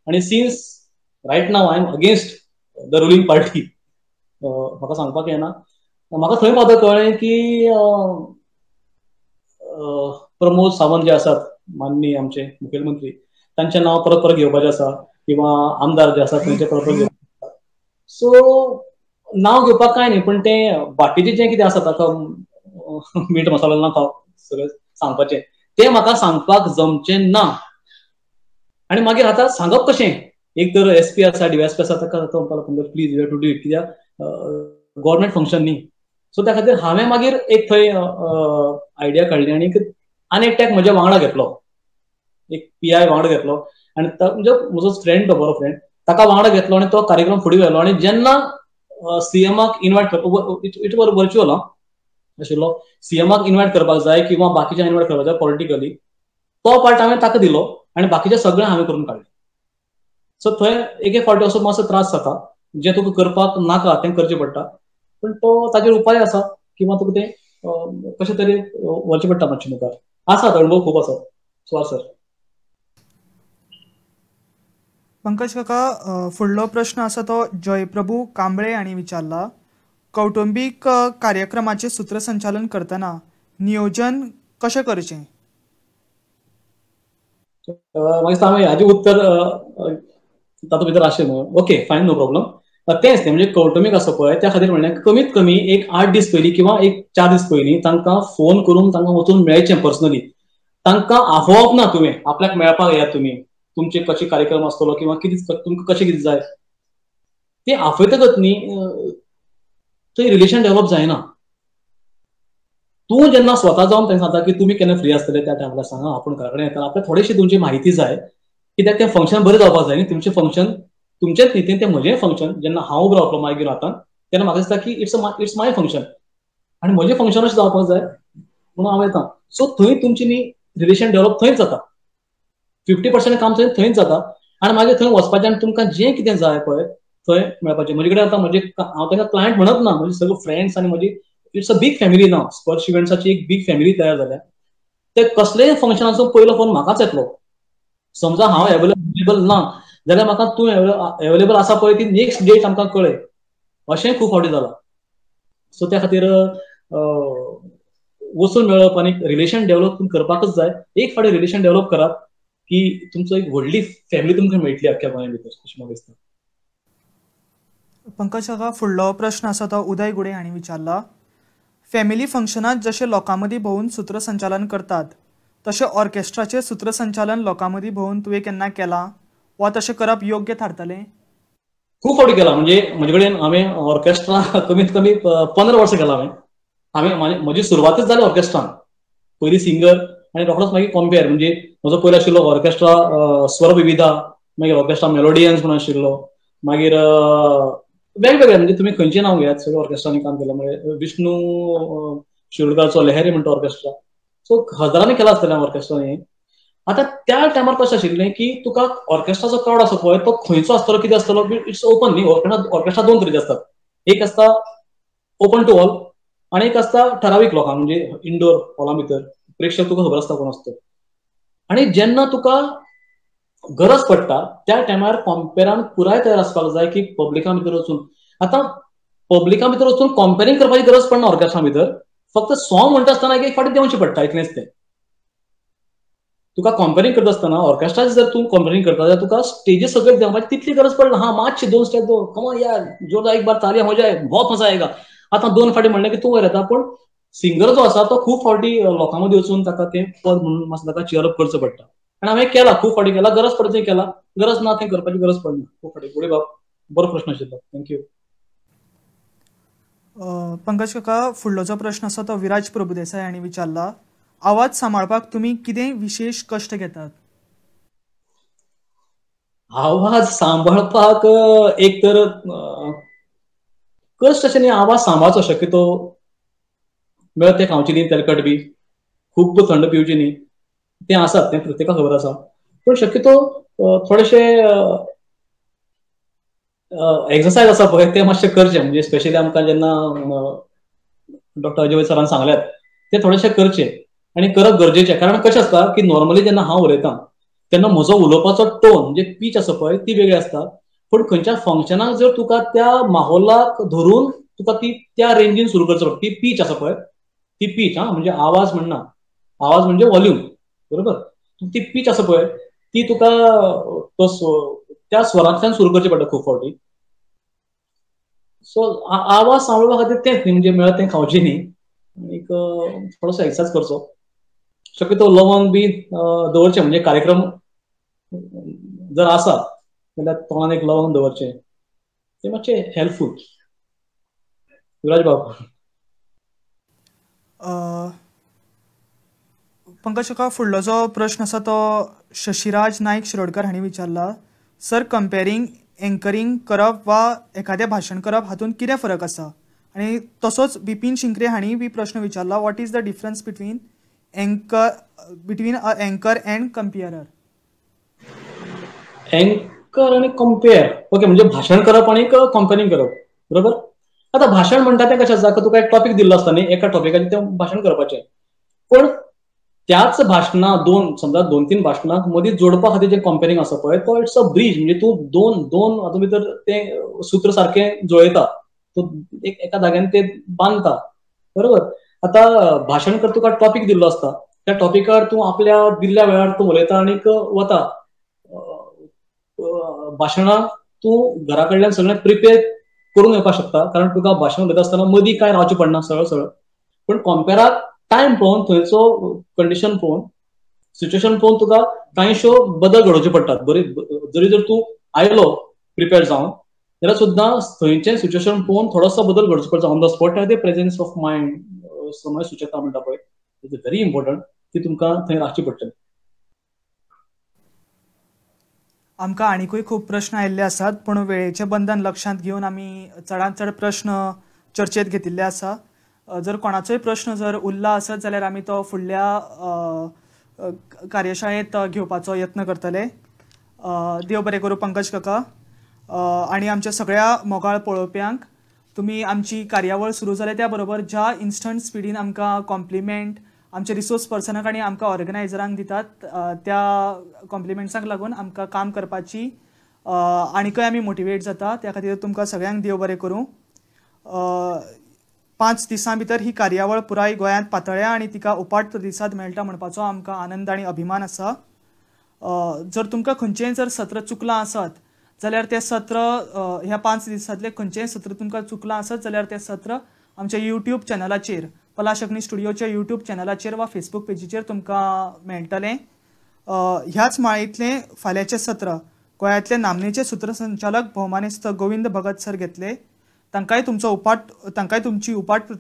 आनी since right now I am against the ruling party, म्हाका सांगपाक येना. म्हाका थंय पावता कळ्ळें की प्रमोद सावंत जे आसात, माननीय आमचे मुखेलमंत्री, तांचें नांव परत परत घेवपाचें आसा, किंवा आमदार जे आसात तांचें परत परत घेवपाचें आसा. सो नांव घेवपाक काय न्ही, पण तें बाकीचें जें कितें आसा ताका मीठ मसालो नाका सगळें सांगपाचें, तें म्हाका सांगपाक जमचें ना. आनी मागीर आतां सांगप कशें? एक तर एसपी आसा, डीएसपी आसा, ताका म्हणपाक please you have to do it, कित्याक गव्हर्मेंट फंक्शन न्ही. सो त्या खातीर हांवें मागीर एक थंय आयडिया काडली आनी एकट्याक म्हज्या वांगडा घेतलो, एक PI वांगडा घेतलो. आनी म्हणजे म्हजो फ्रेंड, तो बरो फ्रेंड, ताका वांगडा घेतलो आनी तो कार्यक्रम फुडें व्हेलो. आनी जेन्ना सीएमाक इन्वायट करपाक, इट वर वर्च्युअल आशिल्लो, सीएमाक इन्वायट करपाक जाय किंवा बाकीच्या इन्वायट करपाक जाय पॉलिटिकली, तो पार्ट हांवें ताका दिलो आनी बाकीचे सगळें हांवें करून काडलें. सो थंय एक फावटी असो मातसो त्रास जाता, जें तुका करपाक नाका तें करचें पडटा. पण तो ताचेर उपाय आसा किंवा तुका तें कशें तरी व्हरचें पडटा मातशें मुखार. आसात अणभव खूब आसात. स्वार सर. पंकज काका, फुडलो प्रश्न आसा तो जयप्रभू कांबळे हांणी विचारला. कौटुंबीक कार्यक्रमाचें सूत्रसंचालन करतना नियोजन कशें करचें? म्हाका दिसता हांवें हाजें उत्तर तातूंत भितर आशिल्लें न्हू. ओके, फायन, नो प्रॉब्लम. तेंच तें म्हणजे कौटुंबीक आसा पळय त्या खातीर म्हणलें कमीत कमी एक 8 दीस पयलीं किंवा एक 4 दीस पयलीं तांकां फोन करून तांकां वचून मेळचें पर्सनली. तांकां आफोवप ना तुवें आपल्याक मेळपाक येयात तुमी, तुमचे कशे कार्यक्रम आसतलो किंवा कितें तुमकां कशें कितें जाय तें आफयतकच न्ही थंय रिलेशन डेव्हलप जायना. तूं जेन्ना स्वता जावन थंय सांगता की तुमी केन्ना फ्री आसतले त्या टायमार सांगा, आपूण घरा कडेन येता, आपल्याक थोडीशी तुमची म्हायती जाय, कित्याक तें फंक्शन बरें जावपाक जाय न्ही. तुमचें फंक्शन तुमचेच न्ही, तें म्हजें फंक्शन. जेन्ना हांव उबो रावतलो मागीर हातान तेन्ना म्हाका दिसता की इट्स माय फंक्शन आनी म्हजें फंक्शन अशें जावपाक जाय म्हणून हांव येता. सो थंय तुमची न्ही रिलेशन डेव्हलप थंयच जाता. 50% काम थंयच जाता आनी मागीर थंय वचपाचें आनी तुमकां जें कितें जाय पळय थंय मेळपाचें. म्हजे कडेन आतां हांव तांकां क्लायंट म्हणत ना, म्हजे सगळे फ्रेंड्स आनी म्हजी इट्स अ बीग फॅमिली नाव. स्पर्श इव्हेंट्साची एक बीग फॅमिली तयार जाल्या. ते कसलेय फंक्शनाचो पयलो फोन म्हाकाच येतलो. समजा हांव अवेलेबल ना जाल्यार म्हाका तूं अवेलेबल आसा पळय ती नेक्स्ट डेट आमकां कळय, अशेंय खूब फावटी जालां. सो त्या खातीर वचून मेळप आनी रिलेशन डेव्हलप करपाकच जाय. एक फावटी रिलेशन डेव्हलप करात की तुमचो एक व्हडली फॅमिली तुमकां मेळटली अख्ख्या गोंया भितर, अशें म्हाका दिसता. पंकज काका, फुडलो प्रश्न आसा तो उदय गुडे हांणी विचारला. फॅमिली फंक्शनात जशें लोकां मदीं भोंवून सूत्रसंचालन करतात तशें ऑर्केस्ट्राचें सूत्रसंचालन लोकां मदीं भोंवून तुवें केन्ना केलां वा तशें करप योग्य थारतलें? खूब फावटी केलां. म्हणजे म्हजे कडेन हांवें ऑर्केस्ट्रा कमीत कमी 15 वर्सां केलां. हांवें म्हजी सुरवातच जाली ऑर्केस्ट्रान. पयलीं सिंगर आनी रोखडोच मागीर कॉम्पेर म्हणजे म्हजो पयलो आशिल्लो ऑर्केस्ट्रा स्वर विविधा, मागीर ऑर्केस्ट्रा मेलोडियन्स म्हणून आशिल्लो, मागीर वेगवेगळे म्हणजे तुमी खंयचें नांव घेयात सगळे ऑर्केस्ट्रांनी काम केलां. म्हणजे विष्णू शिरोडकरचो लहरी म्हणटा ऑर्केस्ट्रा, सो हजारांनी केला आसतलें ऑर्केस्ट्रांनी. आता त्या टायमार कशें आशिल्लें की तुका ऑर्केस्ट्राचो क्रावड आसा पळय तो खंयचो आसतलो कितें आसतलो इट्स ओपन न्ही. ऑर्केस्ट्रा दोन तरेचे आसतात, एक आसता ओपन टू ऑल आनी एक आसता ठरावीक लोकांक म्हणजे इंडोर हॉला भितर प्रेक्षक तुका खबर आसता कोण आसता. आनी जेन्ना तुका गरज पडटा त्या टायमार कॉम्पेरान पुराय तयार आसपाक जाय की पब्लिका भितर वचून. आतां पब्लिका भितर वचून कॉम्पेरींग करपाची गरज पडना ऑर्केस्ट्रा भितर, फक्त सॉंग म्हणटा आसतना एक फावटी देंवचें पडटा इतलेंच तें. तुका कॉम्पेरींग करता आसतना ऑर्केस्ट्रा जर तूं कॉम्पेरींग करता जाल्यार तुका स्टेजीर सगळें देंवपाची तितली गरज पडना. हा मातशी दोन स्टेप दो कमॉन यार जोरदार एक बार तालियां हो जाए बहुत मजा आएगा. आतां दोन फावटी म्हणलें की तूं वयर येता, पूण सिंगर जो आसा तो खूब फावटी लोकां मदीं वचून ताका तें पद म्हणून मातसो ताका चियर अप करचो पडटा. आनी हांवें केला खूब फावटी केला, गरज पडटा थंय केला, गरज ना थंय करपाची गरज पडना खूब फावटी. फुडें बाब बरो प्रश्न आशिल्लो, थँक्यू. पंकज काका, फुडलो जो प्रश्न आसा तो विराज प्रभुदेसाय हांणी विचारला. आवाज सांबाळपाक तुमी कितें विशेष कश्ट घेतात? आवाज सांबाळपाक एक तर कश्ट अशें न्ही, आवाज सांबाळचो शक्यतो मेळत तें खावची न्ही तेलकट बी, खूब थंड पिवची न्ही, तें आसात तें प्रत्येकाक खबर आसा. पूण शक्यतो थोडेशे एक्सरसायज आसा पळय ते मातशें करचें. म्हणजे स्पेशली आमकां जेन्ना डॉक्टर अजय वैद्य सरान सांगल्यात ते थोडेशे करचे आनी करप गरजेचें. कारण कशें आसता की नॉर्मली जेन्ना हांव उलयतां तेन्ना म्हजो उलोवपाचो टोन म्हणजे पीच आसा पळय ती वेगळी आसता. पूण खंयच्या फंक्शनाक जर तुका त्या माहोलाक धरून तुका ती त्या रेंजीन सुरू करचो पडटा. ती पीच आसा पळय ती पीच, म्हणजे आवाज म्हणना, आवाज म्हणजे वॉल्यूम, बरोबर. ती पीच आसा पळय ती तुका त्या स्वरांतल्यान सुरू करची पडटा खूब फावटी. सो आवाज सांबाळपा खातीर तेंच न्ही, म्हणजे मेळत तें खावची न्ही, एक थोडोसो एक्सरसायज करचो. शक्यतो लवंग बी दवरचें, म्हणजे कार्यक्रम जर आसा जाल्यार तोंडान एक लवंग दवरचें, तें मातशें हेल्पफूल. विराज बाब. पंकज काका, फुडलो जो प्रश्न आसा तो शशिराज नायक शिरोडकर हांणी विचारला. सर, कंपेरींग एंकरींग करप वा एखादें भाशण करप हातूंत कितें फरक आसा? आनी तसोच बिपीन शिंकरे हांणी बी प्रश्न विचारला. What is the difference between a anchor and comperer? Anchor आनी कंपेर, ओके, म्हणजे भाशण करप आनी कंपेरींग करप, बरोबर. आतां भाशण म्हणटा तें कशें आसा, तुका एक टॉपीक दिल्लो आसता न्ही, एका टॉपिकाचेर तें भाशण करपाचें. पूण त्याच भाशणां समजा 2-3 भाशणांक मदीं जोडपा खातीर जें कंपेरींग आसा पळय तो इट्स अ ब्रीज. म्हणजे तूं दोन हातूंत भितर तें सूत्र सारकें जुळयता, तूं एका जाग्यान तें बांदता, बरोबर. आतां भाशण कर तुका टॉपीक दिल्लो आसता, त्या टॉपिकार तूं आपल्या दिल्ल्या वेळार तूं उलयता आनीक वता. भाशणां तूं घरा कडल्यान सगळें प्रिपेर करून येवपाक शकता, कारण तुका भाशण उलयता आसतना मदीं कांय रावचें पडना, सरळ. पूण कंपेराक टायम पळोवन, थंयचो कंडिशन पळोवन, सिच्युएशन पळोवन तुका कांयश्यो बदल घडोवचे पडटात. जरी जर तूं आयलो प्रिपेर जावन जाल्यार सुद्दां थंयचें सिच्युएशन पळोवन थोडोसो बदल घडोवचो पडटा on the spot. The presence of mind, समय सुचेता म्हणटा पळय, इज व्हेरी इम्पॉर्टंट, ती तुमकां थंय राखची पडटली. आमकां आनीकूय खूब प्रश्न आयिल्ले आसात, पूण वेळेचें बंधन लक्षांत घेवन आमी चडांत चड प्रश्न चर्चेंत घेतिल्ले आसा. जर कोणाचोय प्रश्न जर उरला आसत जाल्यार आमी तो फुडल्या कार्यशाळेंत घेवपाचो यत्न करतले. देव बरें करूं पंकज काका. आनी आमच्या सगळ्या मोगाळ पळोवप्यांक तुमी आमची कार्यावळ सुरू जाल्या त्या बरोबर ज्या इन्स्टंट स्पिडीन आमकां कॉम्प्लिमेंट आमचे रिसोर्स पर्सनाक आनी आमकां ऑर्गनायझरांक दितात, त्या कॉम्प्लिमेंट्साक लागून आमकां काम करपाची आनीकय आमी मोटिवेट जाता. त्या खातीर तुमकां सगळ्यांक देव बरें करूं. 5 दिसां भितर ही कार्यावळ पुराय गोंयांत पातळ्ळ्या आनी तिका उपाट प्रतिसाद मेळटा म्हणपाचो आमकां आनंद आनी अभिमान आसा. जर तुमकां खंयचेंय जर सत्र चुकलां आसत जाल्यार तें सत्र ह्या 5 दिसांतलें खंयचेंय सत्र तुमकां चुकलां आसत जाल्यार तें सत्र आमच्या यूट्यूब चॅनलाचेर, पलाश अग्नी स्टुडियोच्या यूट्यूब चॅनलाचेर वा फेसबूक पेजीचेर तुमकां मेळटलें. ह्याच माळेंतलें फाल्यांचें सत्र गोंयांतले नामनेचे सूत्रसंचालक भौमानेस्त गोविंद भगत सर घेतले. तांकांय तुमची उपाट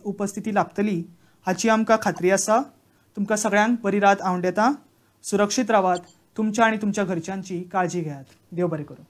उपस्थिती लाभतली हाची आमकां खात्री आसा. तुमकां सगळ्यांक बरी रात हांव देतां. सुरक्षीत रावात. तुमच्या आनी तुमच्या घरच्यांची काळजी घेयात. देव बरें करूं.